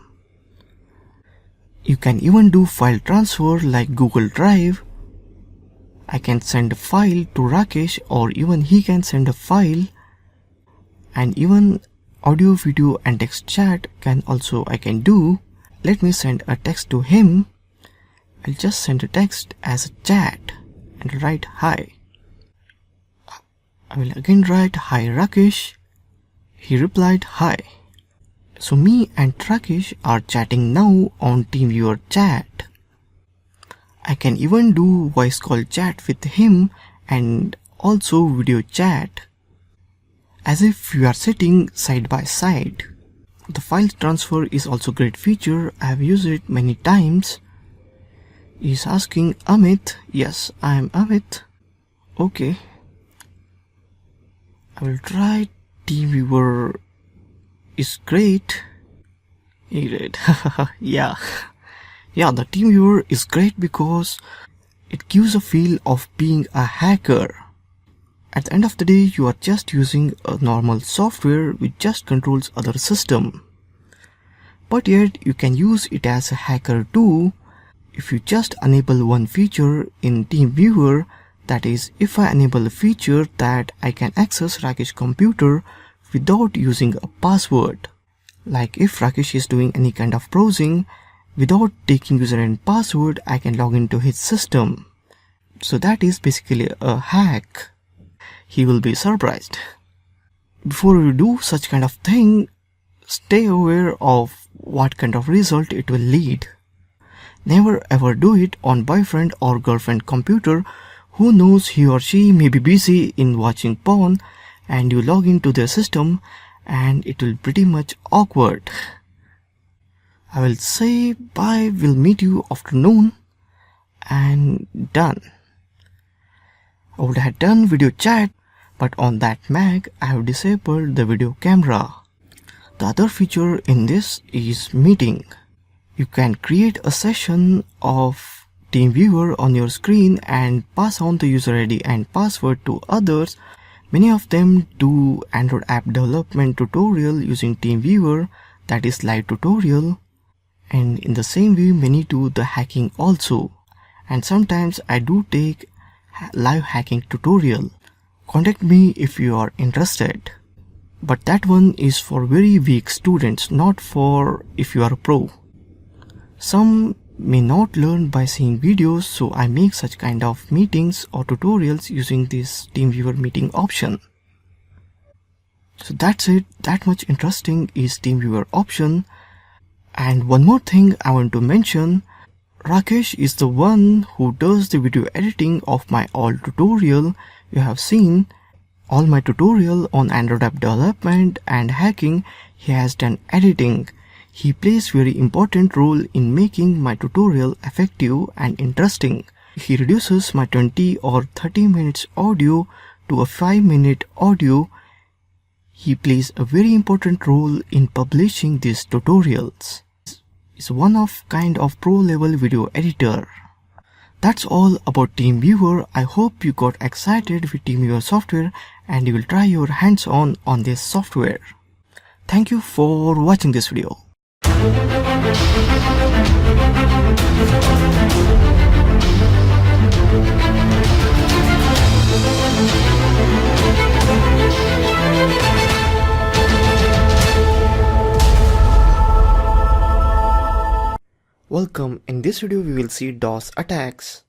You can even do file transfer like Google Drive. I can send a file to Rakesh, or even he can send a file, and even audio, video and text chat I can do. Let me send a text to him. I'll just send a text as a chat and write hi. I will again write hi Rakesh. He replied hi. So me and Rakesh are chatting now on TeamViewer chat. I can even do voice call chat with him and also video chat, as if we are sitting side by side. The file transfer is also a great feature. I have used it many times. He's asking Amit. Yes, I am Amit. Okay. I will try. TeamViewer is great. Great. Yeah. Yeah, the TeamViewer is great because it gives a feel of being a hacker. At the end of the day, you are just using a normal software which just controls other system. But yet, you can use it as a hacker too. If you just enable one feature in TeamViewer, that is, if I enable a feature that I can access Rakesh's computer without using a password. Like if Rakesh is doing any kind of browsing, without taking user and password, I can log into his system. So that is basically a hack. He will be surprised. Before you do such kind of thing, stay aware of what kind of result it will lead. Never ever do it on boyfriend or girlfriend computer who knows he or she may be busy in watching porn, and you log into their system and it will pretty much awkward. I will say bye, we'll meet you after noon, and done. I would have done video chat, but on that Mac I have disabled the video camera. The other feature in this is meeting. You can create a session of TeamViewer on your screen and pass on the user ID and password to others. Many of them do Android app development tutorial using TeamViewer, that is live tutorial, and in the same way many do the hacking also, and sometimes I do take live hacking tutorial. Contact me if you are interested, but that one is for very weak students, not for if you are a pro. Some may not learn by seeing videos, so I make such kind of meetings or tutorials using this TeamViewer meeting option. So that's it, that much interesting is TeamViewer option. And one more thing I want to mention, Rakesh is the one who does the video editing of my all tutorial. You have seen all my tutorial on Android app development and hacking, he has done editing. He plays very important role in making my tutorial effective and interesting. He reduces my 20 or 30 minutes audio to a 5-minute audio. He plays a very important role in publishing these tutorials. He's one of kind of pro level video editor. That's all about TeamViewer. I hope you got excited with TeamViewer software and you will try your hands on this software. Thank you for watching this video. Welcome. In this video we will see DOS attacks.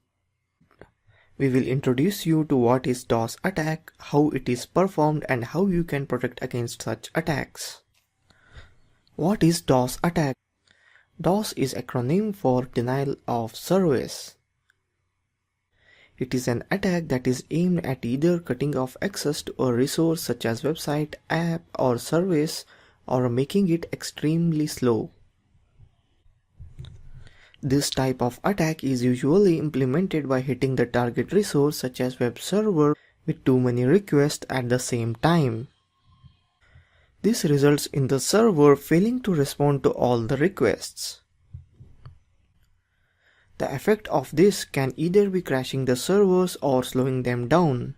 We will introduce you to what is DOS attack, how it is performed, and how you can protect against such attacks. What is DOS attack? DOS is acronym for denial of service. It is an attack that is aimed at either cutting off access to a resource such as website, app, or service, or making it extremely slow. This type of attack is usually implemented by hitting the target resource such as web server with too many requests at the same time. This results in the server failing to respond to all the requests. The effect of this can either be crashing the servers or slowing them down.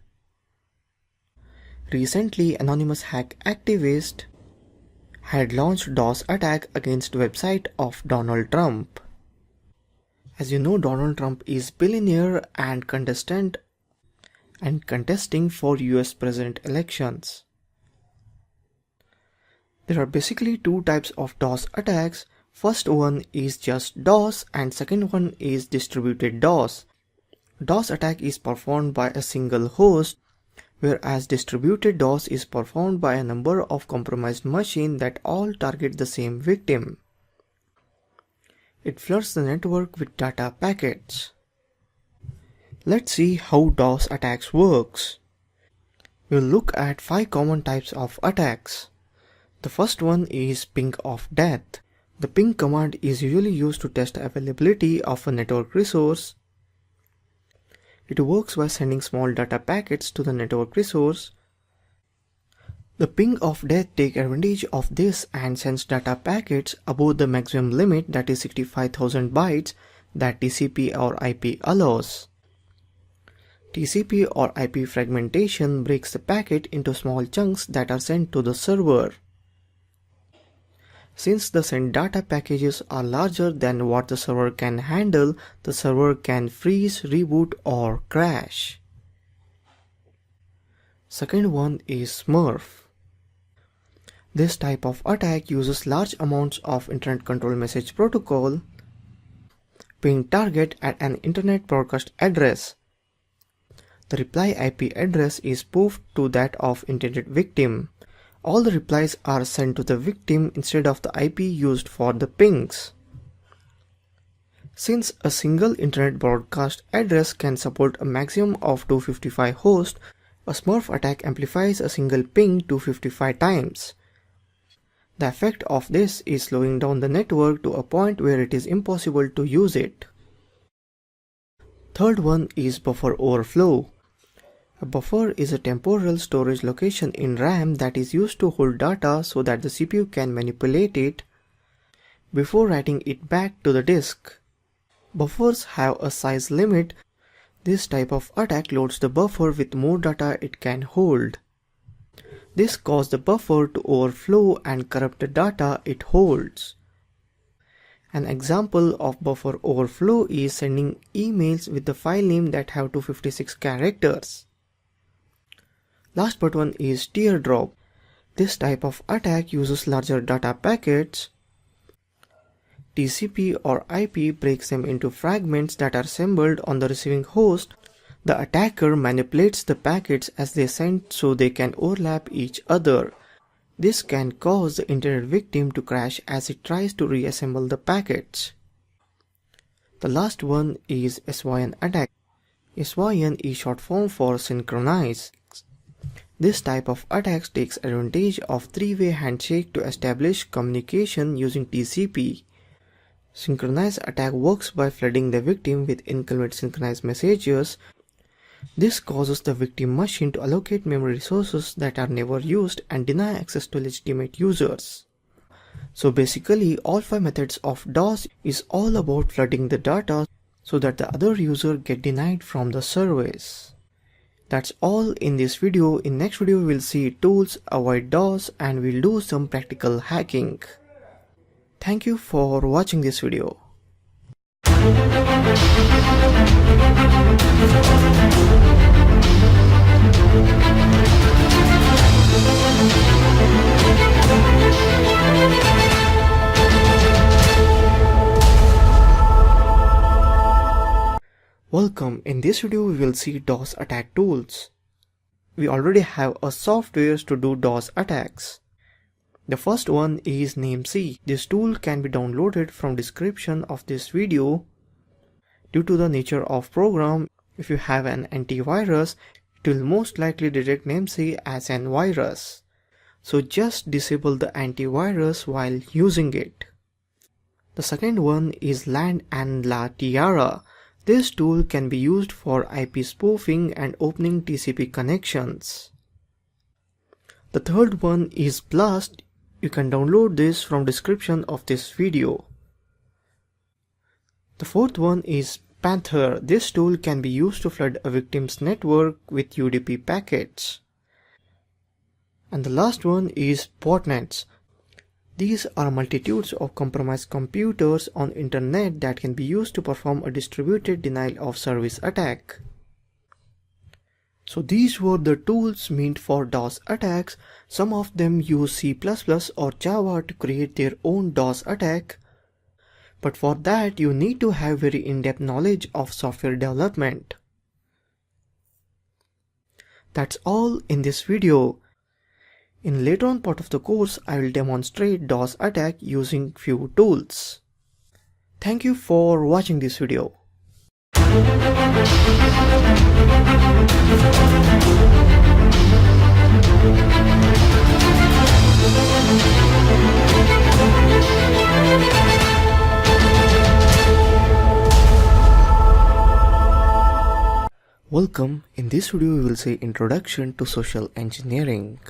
Recently, anonymous hack activist had launched DOS attack against website of Donald Trump. As you know, Donald Trump is billionaire and contesting for US president elections. There are basically two types of DOS attacks. First one is just DOS and second one is distributed DOS. DOS attack is performed by a single host, whereas distributed DOS is performed by a number of compromised machines that all target the same victim. It floods the network with data packets. Let's see how DOS attacks works. We'll look at 5 common types of attacks. The first one is ping of death. The ping command is usually used to test availability of a network resource. It works by sending small data packets to the network resource. The ping of death takes advantage of this and sends data packets above the maximum limit, that is 65,000 bytes, that TCP or IP allows. TCP or IP fragmentation breaks the packet into small chunks that are sent to the server. Since the sent data packages are larger than what the server can handle, the server can freeze, reboot, or crash. Second one is Smurf. This type of attack uses large amounts of Internet Control Message Protocol, ping target at an Internet broadcast address. The reply IP address is spoofed to that of intended victim. All the replies are sent to the victim instead of the IP used for the pings. Since a single Internet broadcast address can support a maximum of 255 hosts, a Smurf attack amplifies a single ping 255 times. The effect of this is slowing down the network to a point where it is impossible to use it. Third one is buffer overflow. A buffer is a temporal storage location in RAM that is used to hold data so that the CPU can manipulate it before writing it back to the disk. Buffers have a size limit. This type of attack loads the buffer with more data it can hold. This causes the buffer to overflow and corrupt the data it holds. An example of buffer overflow is sending emails with the file name that have 256 characters. Last but one is teardrop. This type of attack uses larger data packets. TCP or IP breaks them into fragments that are assembled on the receiving host. The attacker manipulates the packets as they send so they can overlap each other. This can cause the intended victim to crash as it tries to reassemble the packets. The last one is SYN attack. SYN is short form for synchronize. This type of attacks takes advantage of three-way handshake to establish communication using TCP. Synchronized attack works by flooding the victim with incomplete synchronized messages. This causes the victim machine to allocate memory resources that are never used and deny access to legitimate users. So basically, all 5 methods of DOS is all about flooding the data so that the other user get denied from the service. That's all in this video. In next video we'll see tools, avoid DOS, and we'll do some practical hacking. Thank you for watching this video. Welcome. In this video we will see DOS attack tools. We already have a software to do DOS attacks. The first one is NameC. This tool can be downloaded from description of this video. Due to the nature of program, if you have an antivirus, it will most likely detect NameC as an virus. So just disable the antivirus while using it. The second one is Land and La Tiara. This tool can be used for IP spoofing and opening TCP connections. The third one is Blast. You can download this from description of this video. The fourth one is Panther. This tool can be used to flood a victim's network with UDP packets. And the last one is botnets. These are multitudes of compromised computers on internet that can be used to perform a distributed denial of service attack. So these were the tools meant for DOS attacks. Some of them use C++ or Java to create their own DOS attack. But for that you need to have very in-depth knowledge of software development. That's all in this video. In later on part of the course, I will demonstrate DOS attack using few tools. Thank you for watching this video. Welcome. In this video we will say Introduction to Social Engineering.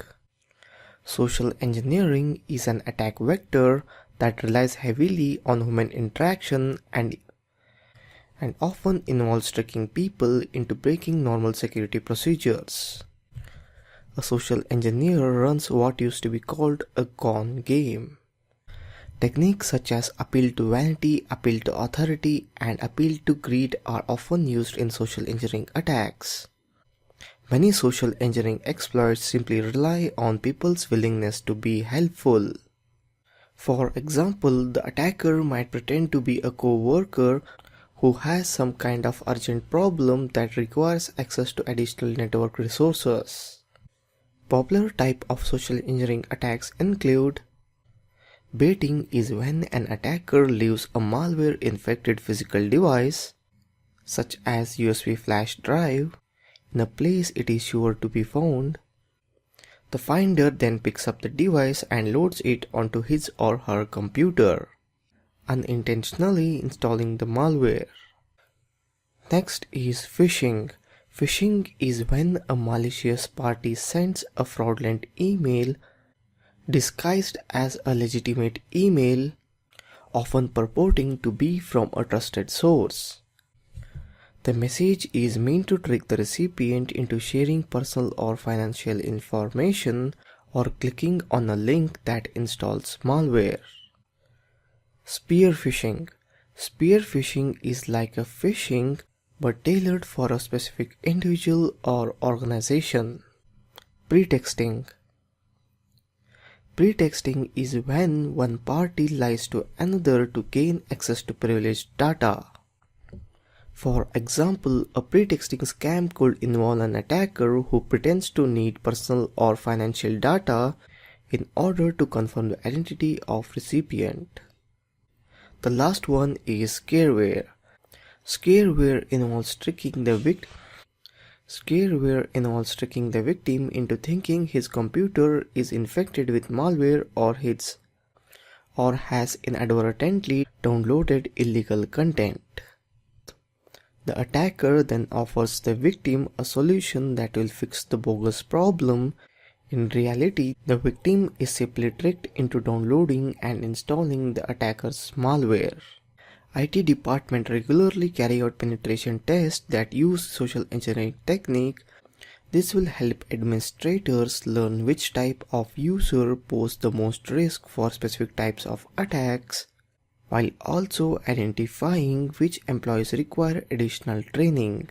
Social engineering is an attack vector that relies heavily on human interaction and often involves tricking people into breaking normal security procedures. A social engineer runs what used to be called a con game. Techniques such as appeal to vanity, appeal to authority, and appeal to greed are often used in social engineering attacks. Many social engineering exploits simply rely on people's willingness to be helpful. For example, the attacker might pretend to be a co-worker who has some kind of urgent problem that requires access to additional network resources. Popular type of social engineering attacks include baiting is when an attacker leaves a malware-infected physical device, such as USB flash drive, in a place it is sure to be found. The finder then picks up the device and loads it onto his or her computer, unintentionally installing the malware. Next is phishing. Phishing is when a malicious party sends a fraudulent email disguised as a legitimate email, often purporting to be from a trusted source. The message is meant to trick the recipient into sharing personal or financial information or clicking on a link that installs malware. Spear phishing. Spear phishing is like a phishing but tailored for a specific individual or organization. Pretexting. Pretexting is when one party lies to another to gain access to privileged data. For example, a pretexting scam could involve an attacker who pretends to need personal or financial data in order to confirm the identity of recipient. The last one is scareware. Scareware involves tricking the victim into thinking his computer is infected with malware or has inadvertently downloaded illegal content. The attacker then offers the victim a solution that will fix the bogus problem. In reality, the victim is simply tricked into downloading and installing the attacker's malware. IT departments regularly carry out penetration tests that use social engineering technique. This will help administrators learn which type of user pose the most risk for specific types of attacks, while also identifying which employees require additional training.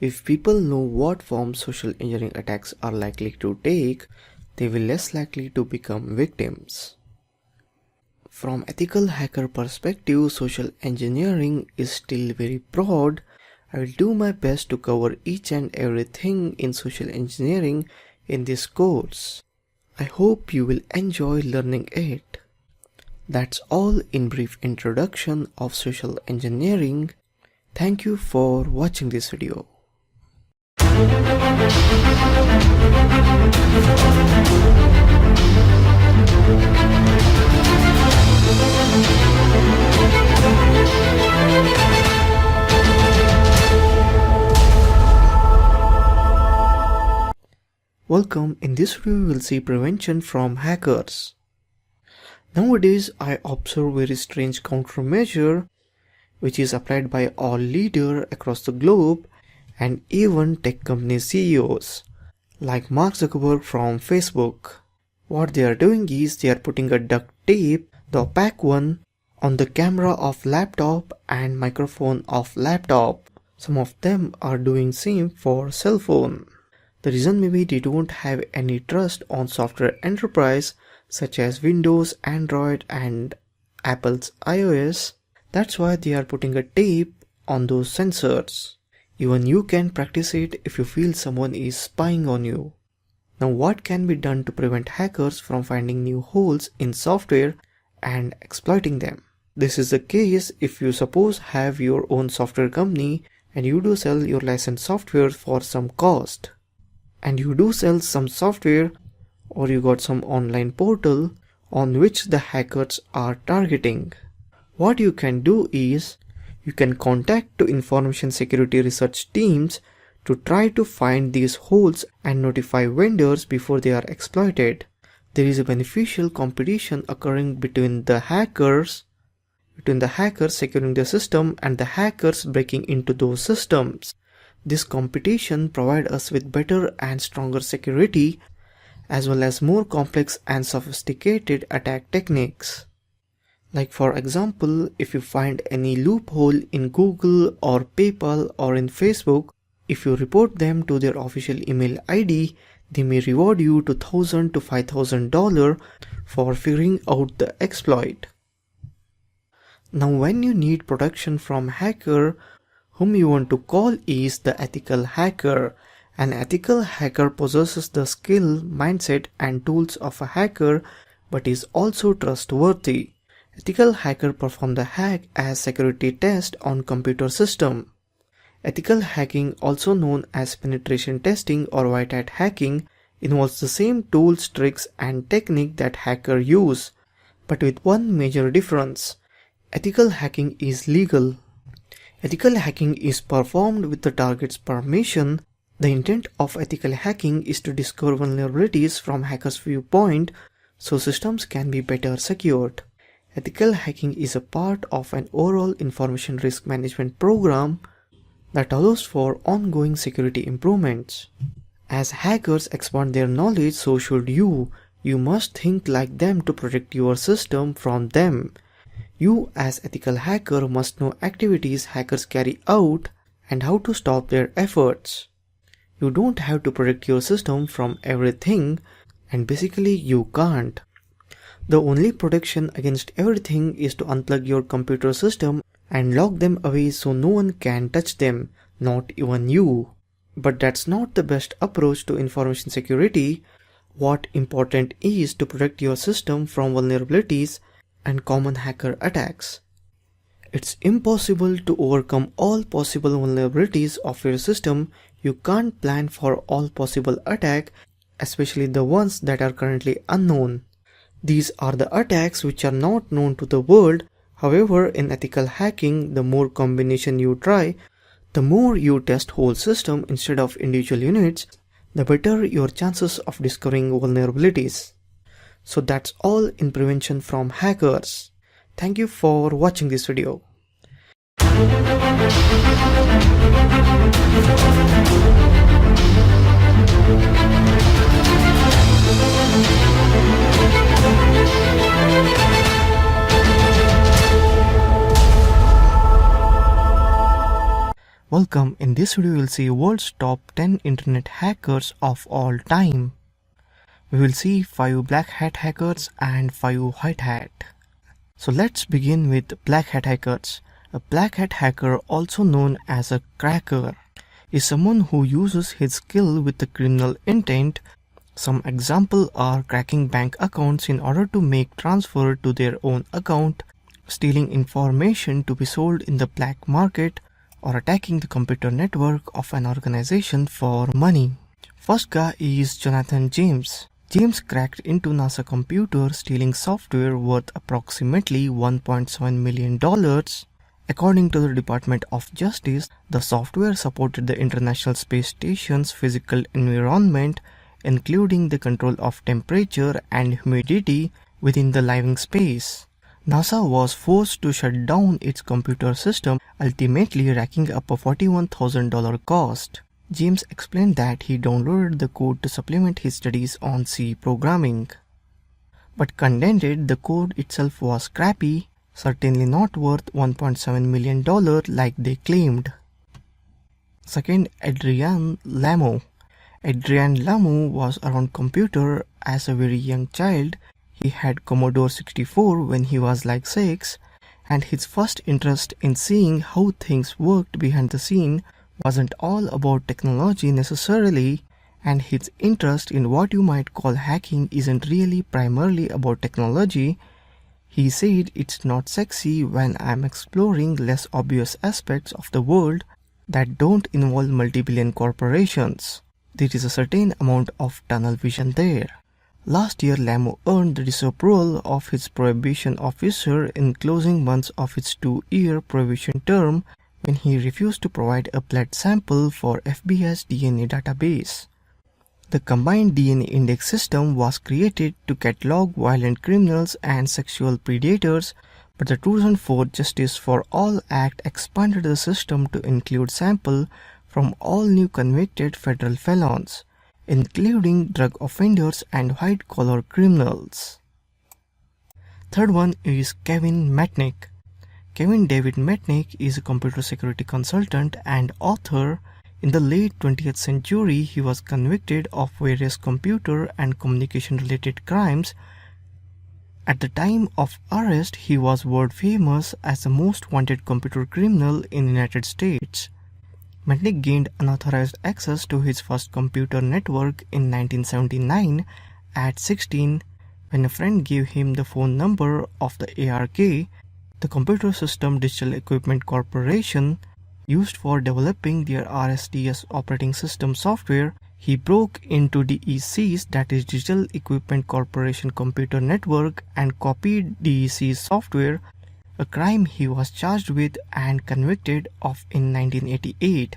If people know what forms social engineering attacks are likely to take, they will less likely to become victims. From ethical hacker perspective, social engineering is still very broad. I will do my best to cover each and everything in social engineering in this course. I hope you will enjoy learning it. That's all in brief introduction of social engineering. Thank you for watching this video. Welcome. In this video we will see prevention from hackers. Nowadays I observe very strange countermeasure which is applied by all leaders across the globe and even tech company CEOs like Mark Zuckerberg from Facebook. What they are doing is they are putting a duct tape, the opaque one, on the camera of laptop and microphone of laptop. Some of them are doing same for cell phone. The reason maybe they don't have any trust on software enterprise such as Windows, Android and Apple's iOS. That's why they are putting a tape on those sensors. Even you can practice it if you feel someone is spying on you. Now what can be done to prevent hackers from finding new holes in software and exploiting them? This is the case if you suppose have your own software company and you do sell your licensed software for some cost. And you do sell some software or you got some online portal on which the hackers are targeting. What you can do is you can contact to information security research teams to try to find these holes and notify vendors before they are exploited. There is a beneficial competition occurring between the hackers securing the system and the hackers breaking into those systems. This competition provides us with better and stronger security as well as more complex and sophisticated attack techniques. Like for example, if you find any loophole in Google or PayPal or in Facebook, If you report them to their official email ID, they may reward you to $1,000 to $5,000 for figuring out the exploit. Now when you need protection from hacker, whom you want to call is the ethical hacker. An ethical hacker possesses the skill, mindset and tools of a hacker but is also trustworthy. Ethical hacker perform the hack as security test on computer system. Ethical hacking, also known as penetration testing or white hat hacking, involves the same tools, tricks and technique that hackers use, but with one major difference. Ethical hacking is legal. Ethical hacking is performed with the target's permission. The intent of ethical hacking is to discover vulnerabilities from hackers' viewpoint so systems can be better secured. Ethical hacking is a part of an overall information risk management program that allows for ongoing security improvements. As hackers expand their knowledge, so should you. You must think like them to protect your system from them. You as ethical hacker must know activities hackers carry out and how to stop their efforts. You don't have to protect your system from everything, and basically you can't. The only protection against everything is to unplug your computer system and lock them away so no one can touch them, not even you. But that's not the best approach to information security. What important is to protect your system from vulnerabilities and common hacker attacks. It's impossible to overcome all possible vulnerabilities of your system. You can't plan for all possible attacks, especially the ones that are currently unknown. These are the attacks which are not known to the world. However, in ethical hacking, the more combination you try, the more you test whole system instead of individual units, the better your chances of discovering vulnerabilities. So that's all in prevention from hackers. Thank you for watching this video. Welcome. In this video we will see world's top 10 internet hackers of all time. We will see 5 black hat hackers and 5 white hat. So let's begin with black hat hackers. A black hat hacker, also known as a cracker, is someone who uses his skill with a criminal intent. Some examples are cracking bank accounts in order to make transfer to their own account, stealing information to be sold in the black market, or attacking the computer network of an organization for money. First guy is Jonathan James. James cracked into NASA computer, stealing software worth approximately $1.7 million. According to the Department of Justice, the software supported the International Space Station's physical environment, including the control of temperature and humidity within the living space. NASA was forced to shut down its computer system, ultimately racking up a $41,000 cost. James explained that he downloaded the code to supplement his studies on C programming, but contended the code itself was crappy, certainly not worth $1.7 million like they claimed. Second, Adrian Lamo. Adrian Lamo was around computer as a very young child. He had Commodore 64 when he was like 6, and his first interest in seeing how things worked behind the scene wasn't all about technology necessarily, and his interest in what you might call hacking isn't really primarily about technology. He said, "It's not sexy when I'm exploring less obvious aspects of the world that don't involve multi-billion corporations. There is a certain amount of tunnel vision there." Last year, Lamo earned the disapproval of his probation officer in closing months of his 2-year probation term when he refused to provide a blood sample for FBI's DNA database. The combined DNA index system was created to catalog violent criminals and sexual predators, but the 2004 Justice for All Act expanded the system to include samples from all new convicted federal felons, including drug offenders and white-collar criminals. Third one is Kevin Matnick. Kevin David Matnick is a computer security consultant and author. In the late 20th century, he was convicted of various computer and communication-related crimes. At the time of arrest, he was world famous as the most wanted computer criminal in the United States. Mitnick gained unauthorized access to his first computer network in 1979 at 16 when a friend gave him the phone number of the ARK, the Computer System Digital Equipment Corporation, used for developing their RSDS operating system software. He broke into DEC's, that is Digital Equipment Corporation computer network, and copied DEC's software, a crime he was charged with and convicted of in 1988.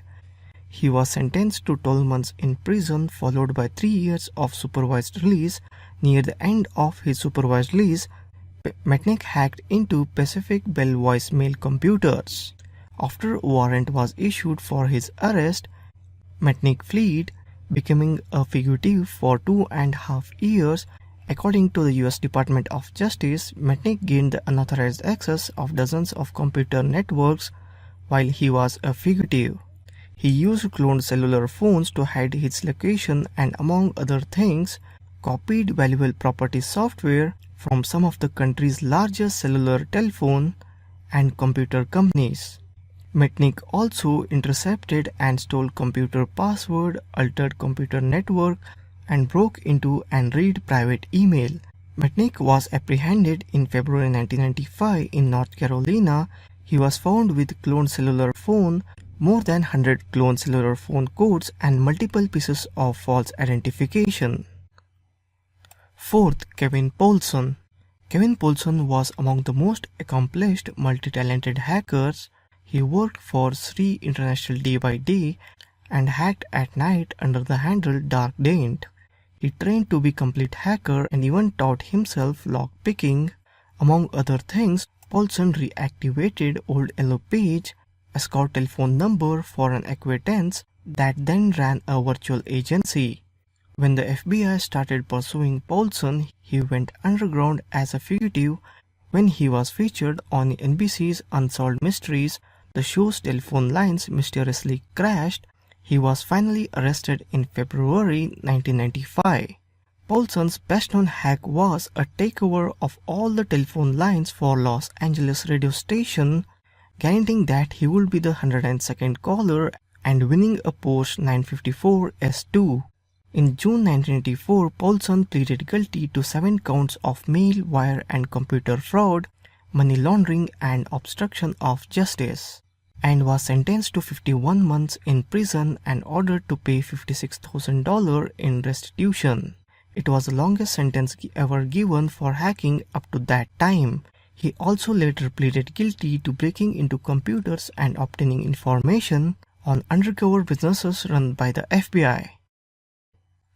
He was sentenced to 12 months in prison followed by 3 years of supervised release. Near the end of his supervised release, Mitnick hacked into Pacific Bell voicemail computers. After a warrant was issued for his arrest, Mitnick fled, becoming a fugitive for 2.5 years. According to the US Department of Justice, Mitnick gained the unauthorized access of dozens of computer networks while he was a fugitive. He used cloned cellular phones to hide his location and, among other things, copied valuable property software from some of the country's largest cellular telephone and computer companies. Mitnick also intercepted and stole computer password, altered computer network, and broke into and read private email. Mitnick was apprehended in February 1995 in North Carolina. He was found with cloned cellular phone, more than 100 cloned cellular phone codes, and multiple pieces of false identification. Fourth, Kevin Poulson. Kevin Poulson was among the most accomplished, multi-talented hackers. He worked for SRI International day by day and hacked at night under the handle Dark Daint. He trained to be a complete hacker and even taught himself lockpicking. Among other things, Poulson reactivated old yellow page, a scout telephone number for an acquaintance that then ran a virtual agency. When the FBI started pursuing Poulson, he went underground as a fugitive. When he was featured on NBC's Unsolved Mysteries, the show's telephone lines mysteriously crashed. He was finally arrested in February 1995. Poulson's best-known hack was a takeover of all the telephone lines for Los Angeles radio station, guaranteeing that he would be the 102nd caller and winning a Porsche 954 S2. In June 1984, Poulson pleaded guilty to 7 counts of mail, wire and computer fraud, money laundering and obstruction of justice, and was sentenced to 51 months in prison and ordered to pay $56,000 in restitution. It was the longest sentence ever given for hacking up to that time. He also later pleaded guilty to breaking into computers and obtaining information on undercover businesses run by the FBI.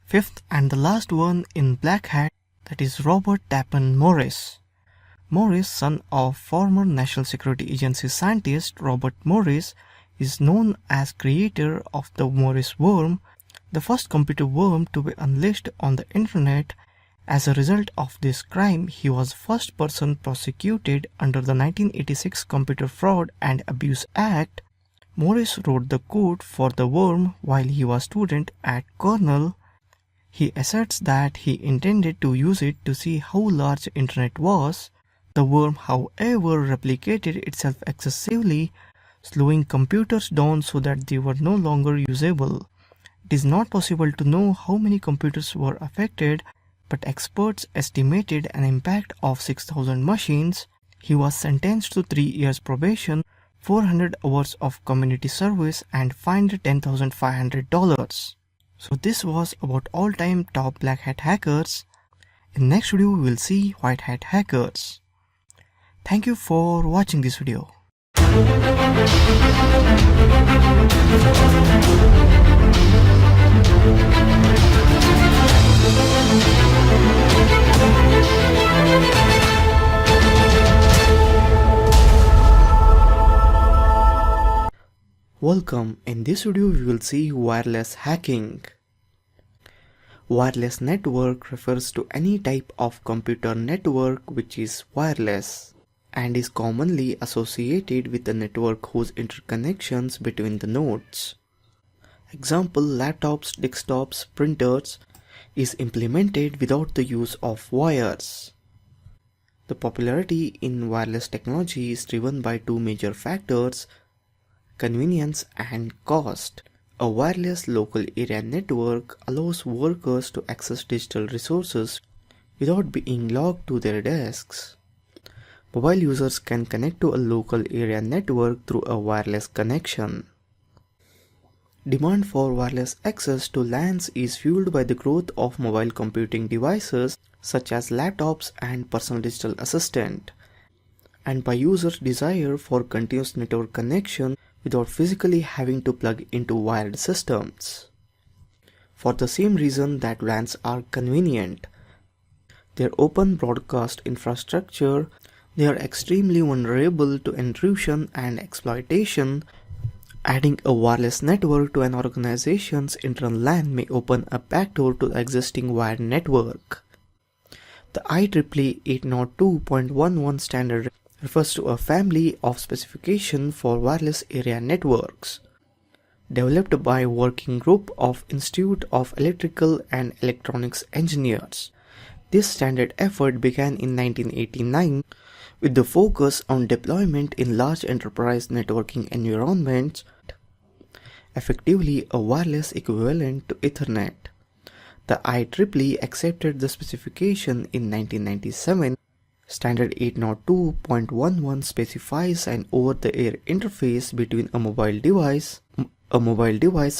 Fifth and the last one in Black Hat, that is Robert Tappan Morris. Morris, son of former National Security Agency scientist Robert Morris, is known as creator of the Morris worm, the first computer worm to be unleashed on the internet. As a result of this crime, he was the first person prosecuted under the 1986 Computer Fraud and Abuse Act. Morris wrote the code for the worm while he was a student at Cornell. He asserts that he intended to use it to see how large the internet was. The worm, however, replicated itself excessively, slowing computers down so that they were no longer usable. It is not possible to know how many computers were affected, but experts estimated an impact of 6,000 machines. He was sentenced to 3 years probation, 400 hours of community service, and fined $10,500. So this was about all-time top Black Hat hackers. In next video we will see White Hat hackers. Thank you for watching this video. Welcome. In this video we will see wireless hacking. Wireless network refers to any type of computer network which is wireless and is commonly associated with a network whose interconnections between the nodes. Example, laptops, desktops, printers is implemented without the use of wires. The popularity in wireless technology is driven by two major factors: convenience and cost. A wireless local area network allows workers to access digital resources without being logged to their desks. Mobile users can connect to a local area network through a wireless connection. Demand for wireless access to LANs is fueled by the growth of mobile computing devices such as laptops and personal digital assistant, and by users' desire for continuous network connection without physically having to plug into wired systems. For the same reason that LANs are convenient, their open broadcast infrastructure, they are extremely vulnerable to intrusion and exploitation. Adding a wireless network to an organization's internal LAN may open a backdoor to the existing wired network. The IEEE 802.11 standard refers to a family of specifications for wireless area networks, developed by a working group of Institute of Electrical and Electronics Engineers. This standard effort began in 1989 with the focus on deployment in large enterprise networking environments, effectively a wireless equivalent to Ethernet. The IEEE accepted the specification in 1997. Standard 802.11 specifies an over-the-air interface between a mobile device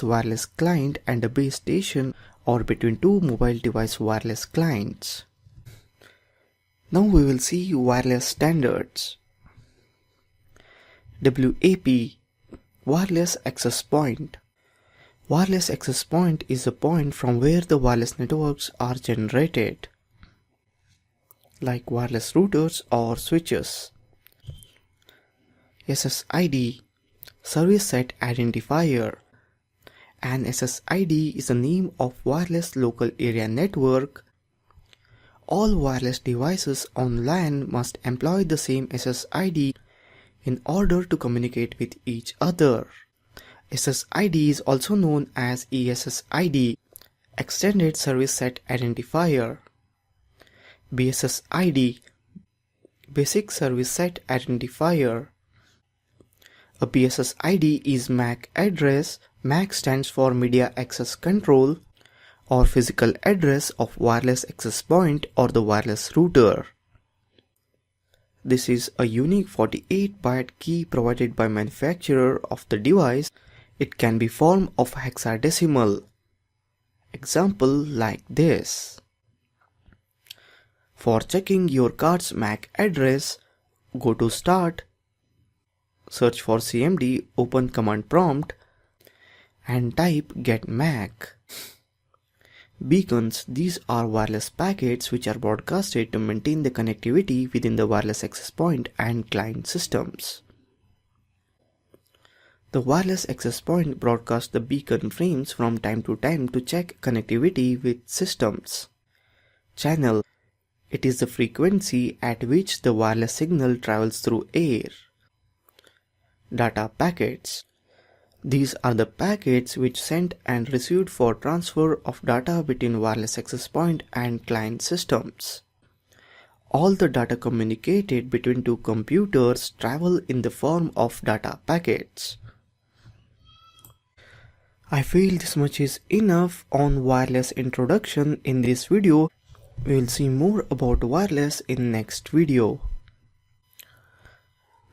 wireless client and a base station, or between two mobile device wireless clients. Now we will see wireless standards. WAP, Wireless Access Point. Wireless access point is a point from where the wireless networks are generated, like wireless routers or switches. SSID, Service Set Identifier. An SSID is the name of wireless local area network. All wireless devices on LAN must employ the same SSID in order to communicate with each other. SSID is also known as ESSID, Extended Service Set Identifier. BSSID, Basic Service Set Identifier. A BSSID is MAC address. MAC stands for Media Access Control, or physical address of wireless access point or the wireless router. This is a unique 48-byte key provided by manufacturer of the device. It can be form of hexadecimal. Example like this. For checking your card's MAC address, go to Start, search for CMD, open command prompt, and type get MAC. Beacons, these are wireless packets which are broadcasted to maintain the connectivity within the wireless access point and client systems. The wireless access point broadcasts the beacon frames from time to time to check connectivity with systems. Channel, it is the frequency at which the wireless signal travels through air. Data packets, these are the packets which sent and received for transfer of data between wireless access point and client systems. All the data communicated between two computers travel in the form of data packets. I feel this much is enough on wireless introduction in this video. We will see more about wireless in next video.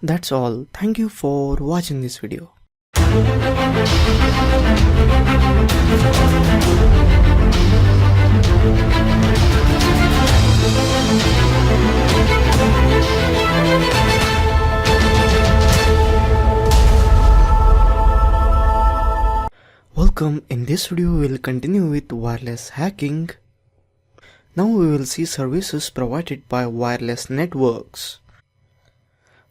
That's all. Thank you for watching this video. Welcome. In this video we will continue with wireless hacking. Now we will see services provided by wireless networks.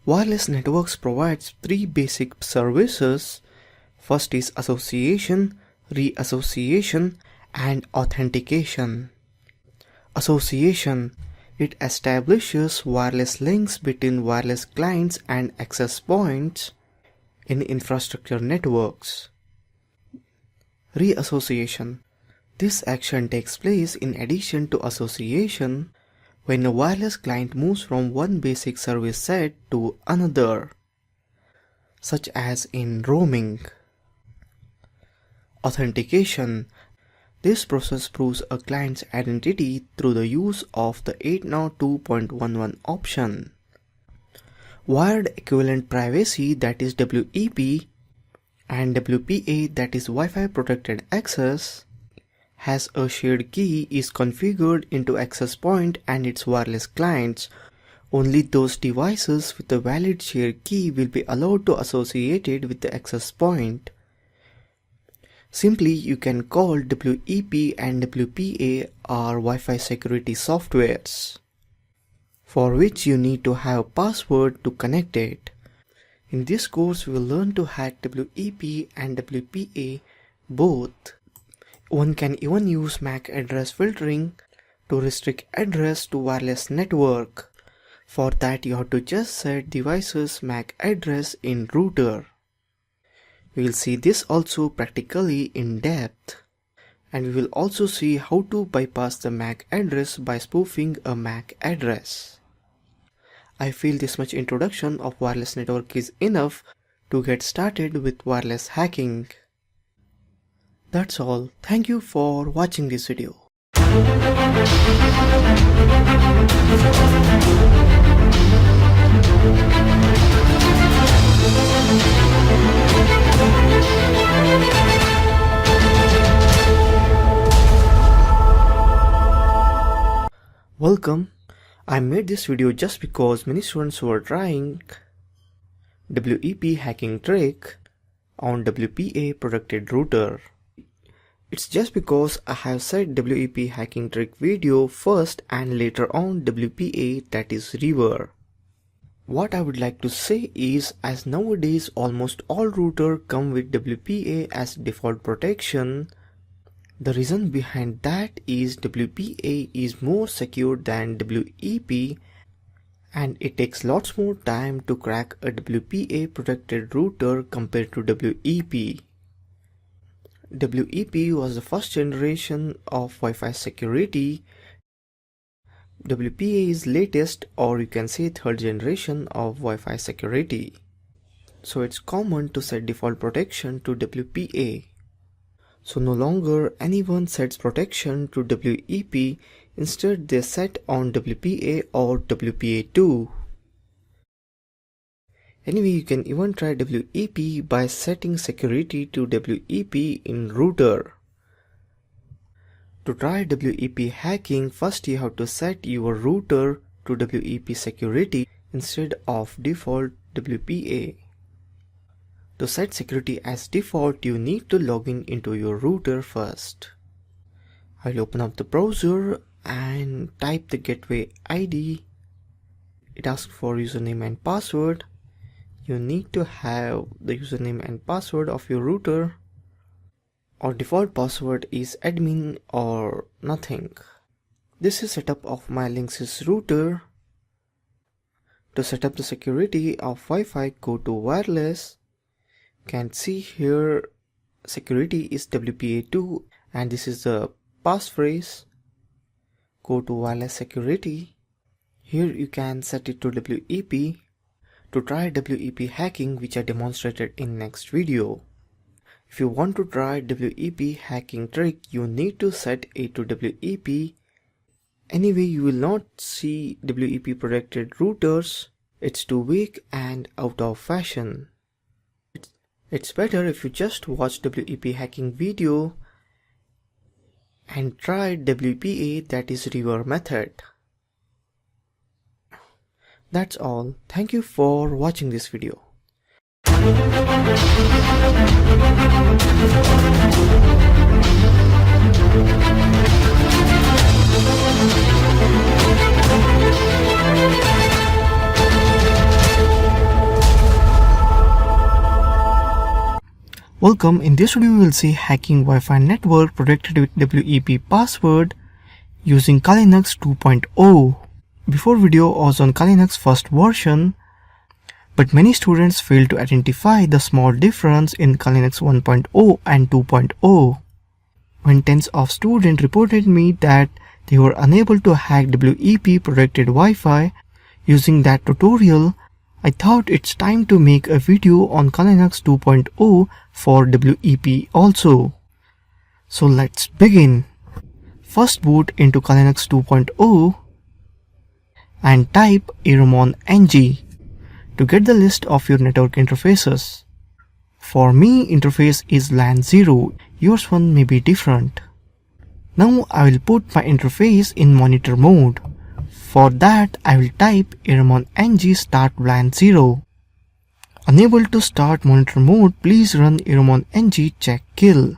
Wireless networks provides three basic services. First is association, reassociation, and authentication. Association, it establishes wireless links between wireless clients and access points in infrastructure networks. Reassociation. This action takes place in addition to association when a wireless client moves from one basic service set to another, such as in roaming. Authentication. This process proves a client's identity through the use of the 802.11 option. Wired equivalent privacy, that is WEP, and WPA, that is Wi-Fi protected access, has a shared key is configured into access point and its wireless clients. Only those devices with a valid shared key will be allowed to associate it with the access point. Simply, you can call WEP and WPA are Wi-Fi security softwares, for which you need to have a password to connect it. In this course, we will learn to hack WEP and WPA both. One can even use MAC address filtering to restrict address to wireless network. For that, you have to just set device's MAC address in router. We will see this also practically in depth. And we will also see how to bypass the MAC address by spoofing a MAC address. I feel this much introduction of wireless network is enough to get started with wireless hacking. That's all. Thank you for watching this video. Welcome. I made this video just because many students were trying WEP hacking trick on WPA protected router. It's just because I have said WEP hacking trick video first and later on WPA, that is river. What I would like to say is, as nowadays almost all routers come with WPA as default protection, the reason behind that is WPA is more secure than WEP and it takes lots more time to crack a WPA protected router compared to WEP. WEP was the first generation of Wi-Fi security. WPA is latest, or you can say third generation of Wi-Fi security. So it's common to set default protection to WPA. So no longer anyone sets protection to WEP, instead they set on WPA or WPA2. Anyway, you can even try WEP by setting security to WEP in router. To try WEP hacking, first you have to set your router to WEP security instead of default WPA. To set security as default, you need to log in into your router first. I'll open up the browser and type the gateway ID. It asks for username and password. You need to have the username and password of your router. Our default password is admin or nothing. This is setup of my Linksys router. To set up the security of Wi-Fi, go to wireless. You can see here security is WPA2 and this is the passphrase. Go to wireless security. Here you can set it to WEP. To try WEP hacking, which I demonstrated in next video. If you want to try WEP hacking trick, you need to set it to WEP. Anyway, you will not see WEP protected routers. It's too weak and out of fashion. It's better if you just watch WEP hacking video and try WPA, that is river method. That's all. Thank you for watching this video. Welcome. In this video we will see hacking Wi-Fi network protected with WEP password using Kali Linux 2.0. Before video was on Kali Linux first version, But many students fail to identify the small difference in Kali Linux 1.0 and 2.0. When tens of students reported me that they were unable to hack WEP protected Wi-Fi using that tutorial, I thought it's time to make a video on Kali Linux 2.0 for WEP also. So let's begin. First boot into Kali Linux 2.0 and type irmon ng to get the list of your network interfaces. For me, interface is LAN 0, yours one may be different. Now I will put my interface in monitor mode. For that, I will type irmon ng start LAN 0. Unable to start monitor mode, please run irmon ng check kill.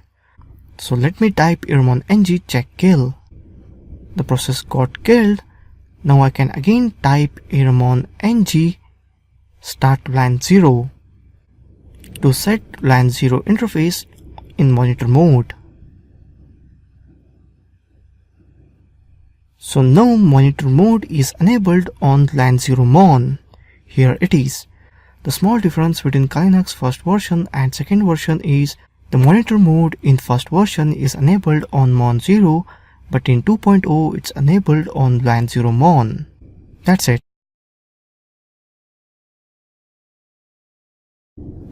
So let me type irmon ng check kill. The process got killed. Now I can again type irmon ng start LAN 0 to set LAN 0 interface in monitor mode. So now monitor mode is enabled on LAN 0 mon. Here it is. The small difference between Kali Linux first version and second version is the monitor mode in first version is enabled on mon 0, but in 2.0 it's enabled on LAN 0 mon. That's it.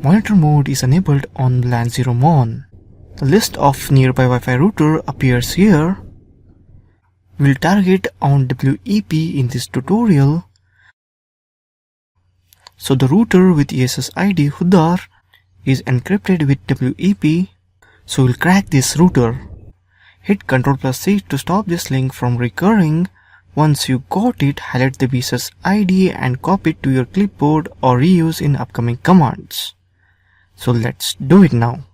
Monitor mode is enabled on LAN 0 mon. The list of nearby Wi-Fi router appears here. We'll target on WEP in this tutorial. So the router with ESS ID Hudar is encrypted with WEP. So we'll crack this router. Hit Ctrl+C to stop this link from recurring. Once you got it, highlight the BSS ID and copy it to your clipboard or reuse in upcoming commands. So let's do it now.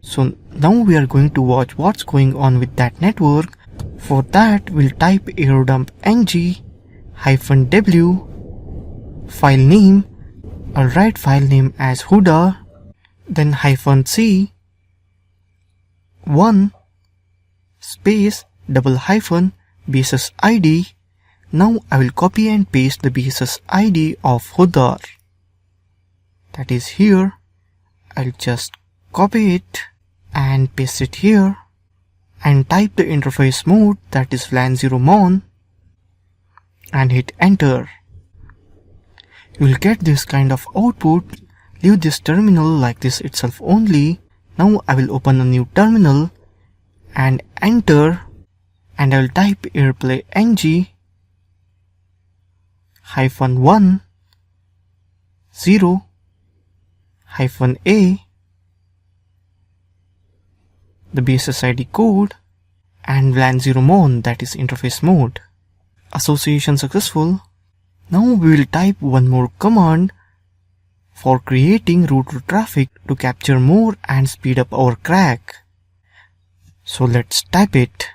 So now we are going to watch what's going on with that network. For that, we'll type airdump ng -w file name. I'll write file name as Huda, then -c 1 space double hyphen BSS ID. Now I will copy and paste the BSS ID of Hudar. That is here. I'll just copy it and paste it here and type the interface mode, that is LAN 0 mon, and hit enter. You will get this kind of output. Leave this terminal like this itself only. Now I will open a new terminal and enter, and I will type airplay ng -1 0 -a, the BSS ID code, and LAN 0 mon, that is interface mode. Association successful. Now we will type one more command for creating router traffic to capture more and speed up our crack. So let's type it.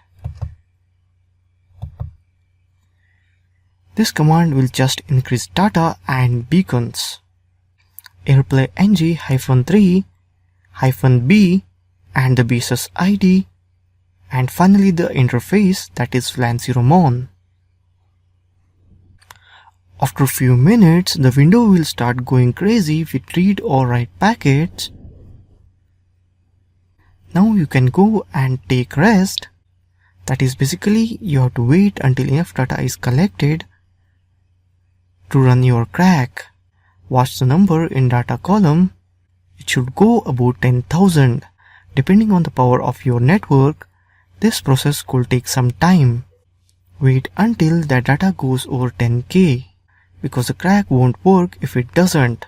This command will just increase data and beacons. Airplay ng -3 -b and the BSS ID, and finally the interface, that is LAN 0 mon. After a few minutes, the window will start going crazy with read or write packets. Now you can go and take rest. That is basically you have to wait until enough data is collected to run your crack. Watch the number in data column. It should go about 10,000. Depending on the power of your network, this process could take some time. Wait until the data goes over 10K, because the crack won't work if it doesn't.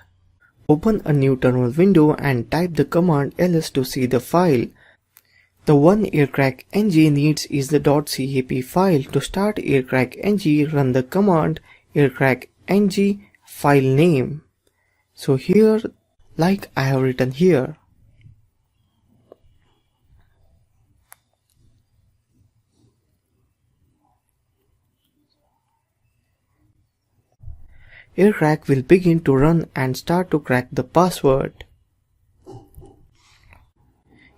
Open a new terminal window and type the command ls to see the file. The one aircrack ng needs is the .cap file. To start aircrack ng, run the command aircrack ng file name. So here, like I have written here. Aircrack will begin to run and start to crack the password.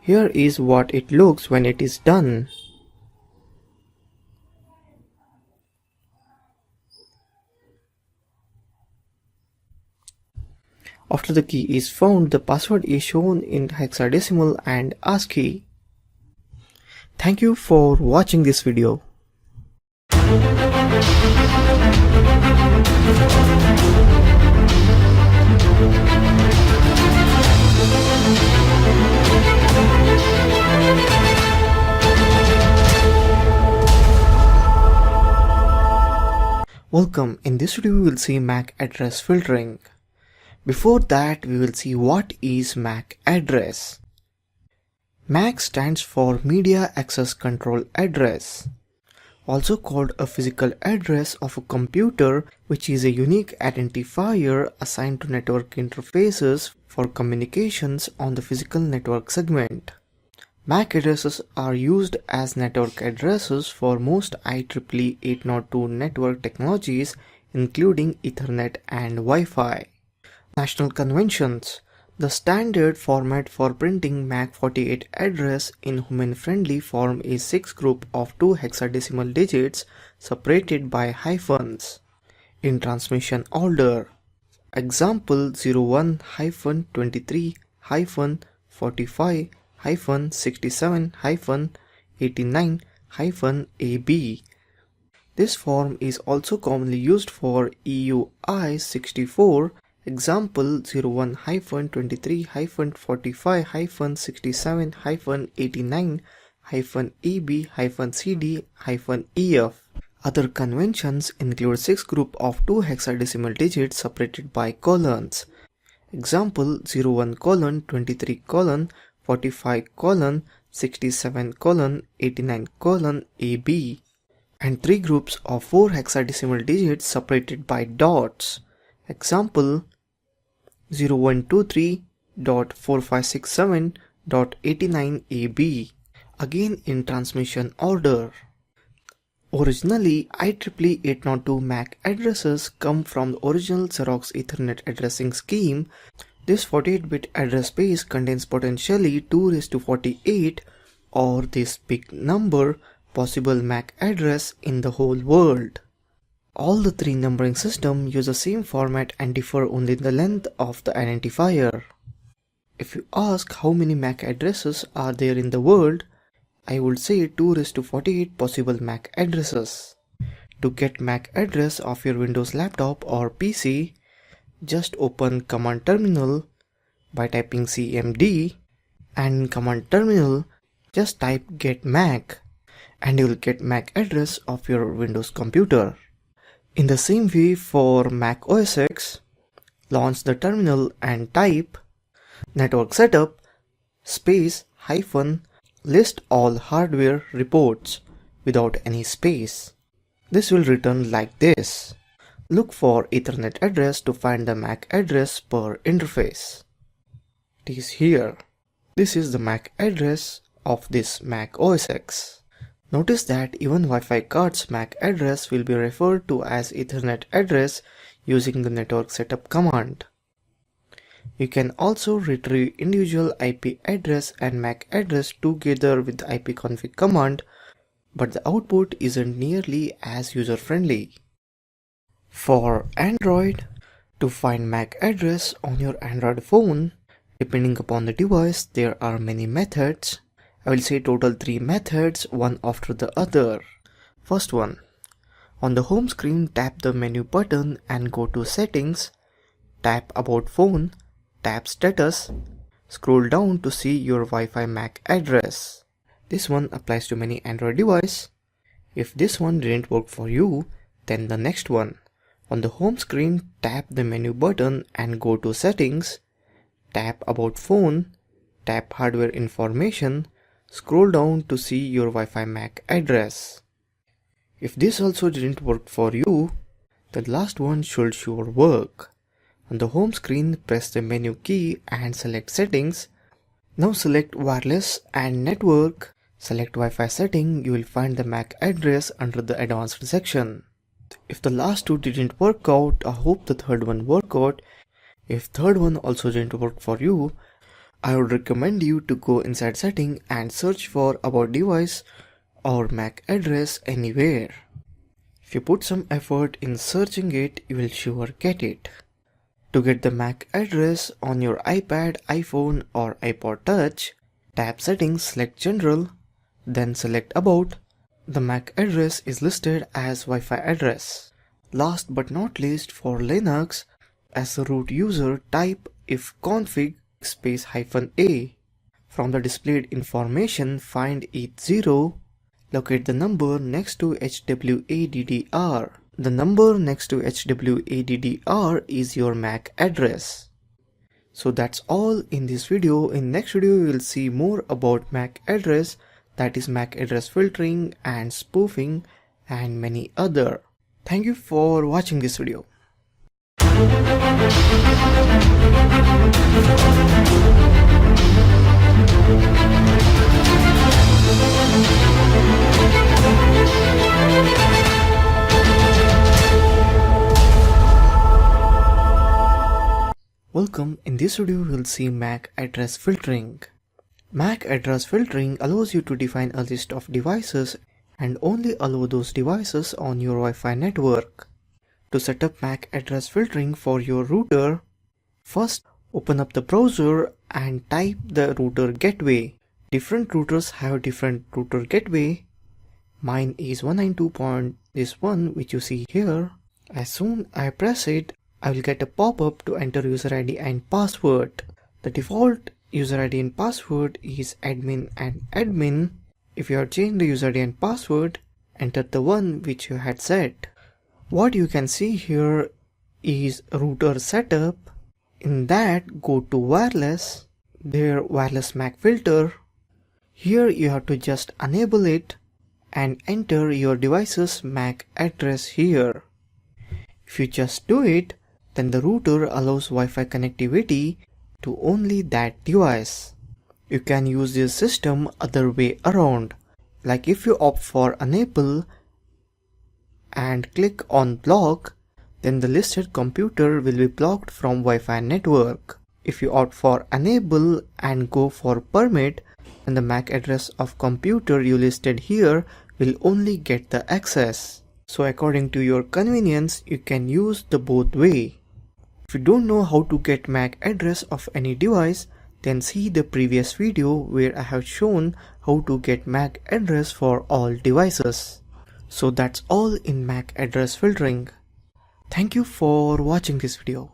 Here is what it looks when it is done. After the key is found, the password is shown in hexadecimal and ASCII. Thank you for watching this video. Welcome. In this video we will see MAC address filtering. Before that we will see what is MAC address. MAC stands for Media Access Control Address, also called a physical address of a computer, which is a unique identifier assigned to network interfaces for communications on the physical network segment. MAC addresses are used as network addresses for most IEEE 802 network technologies, including Ethernet and Wi-Fi. National conventions. The standard format for printing MAC48 address in human-friendly form is 6 group of 2 hexadecimal digits separated by hyphens. In transmission order. Example 01-23-45-67-89-AB. This form is also commonly used for EUI-64. Example 01-23-45-67-89-EB-CD-EF. Other conventions include 6 group of 2 hexadecimal digits separated by colons. Example 01-23-45-45-67-89-AB, and 3 groups of 4 hexadecimal digits separated by dots. Example 0123.4567.89AB. Again in transmission order. Originally, IEEE 802 MAC addresses come from the original Xerox Ethernet addressing scheme. This 48-bit address space contains potentially 2⁴ or this big number possible MAC address in the whole world. All the 3 numbering systems use the same format and differ only in the length of the identifier. If you ask how many MAC addresses are there in the world, I would say 2⁴ possible MAC addresses. To get MAC address of your Windows laptop or PC, just open command terminal by typing cmd, and in command terminal just type get MAC and you will get MAC address of your Windows computer. In the same way for Mac OS X, launch the terminal and type network setup space hyphen list all hardware reports without any space. This will return like this. Look for Ethernet address to find the MAC address per interface. It is here. This is the MAC address of this Mac OS X. Notice that even Wi-Fi card's MAC address will be referred to as Ethernet address using the network setup command. You can also retrieve individual IP address and MAC address together with the ipconfig command, but the output isn't nearly as user-friendly. For Android, to find MAC address on your Android phone, depending upon the device, there are many methods. I will say total 3 methods, one after the other. First one. On the home screen, tap the menu button and go to Settings. Tap About Phone. Tap Status. Scroll down to see your Wi-Fi MAC address. This one applies to many Android devices. If this one didn't work for you, then the next one. On the home screen, tap the menu button and go to Settings. Tap About Phone. Tap Hardware Information. Scroll down to see your Wi-Fi MAC address. If this also didn't work for you, the last one should sure work. On the home screen, press the menu key and select Settings. Now select Wireless and Network. Select Wi-Fi setting. You will find the MAC address under the Advanced section. If the last two didn't work out, I hope the third one worked out. If third one also didn't work for you, I would recommend you to go inside setting and search for About Device or MAC address anywhere. If you put some effort in searching it, you will sure get it. To get the MAC address on your iPad, iPhone or iPod Touch, tap Settings, select General, then select About. The MAC address is listed as Wi-Fi address. Last but not least, for Linux, as a root user, type ifconfig -a. From the displayed information, find ETH0. Locate the number next to HWADDR. The number next to HWADDR is your MAC address. So that's all in this video. In next video we will see more about MAC address, that is MAC address filtering and spoofing and many other. Thank you for watching this video. Welcome. In this video we will see MAC address filtering. MAC address filtering allows you to define a list of devices and only allow those devices on your Wi-Fi network. To set up MAC address filtering for your router, first open up the browser and type the router gateway. Different routers have different router gateway. Mine is 192.1, which you see here. As soon as I press it, I will get a pop-up to enter user ID and password. The default user ID and password is admin and admin. If you have changed the user ID and password, enter the one which you had set. What you can see here is router setup. In that, go to wireless, there wireless MAC filter. Here you have to just enable it and enter your device's MAC address here. If you just do it, then the router allows Wi-Fi connectivity to only that device. You can use this system other way around, like if you opt for enable and click on block, then the listed computer will be blocked from Wi-Fi network. If you opt for enable and go for permit, then the MAC address of computer you listed here will only get the access. So according to your convenience, you can use the both way. If you don't know how to get MAC address of any device, then see the previous video where I have shown how to get MAC address for all devices. So that's all in MAC address filtering. Thank you for watching this video.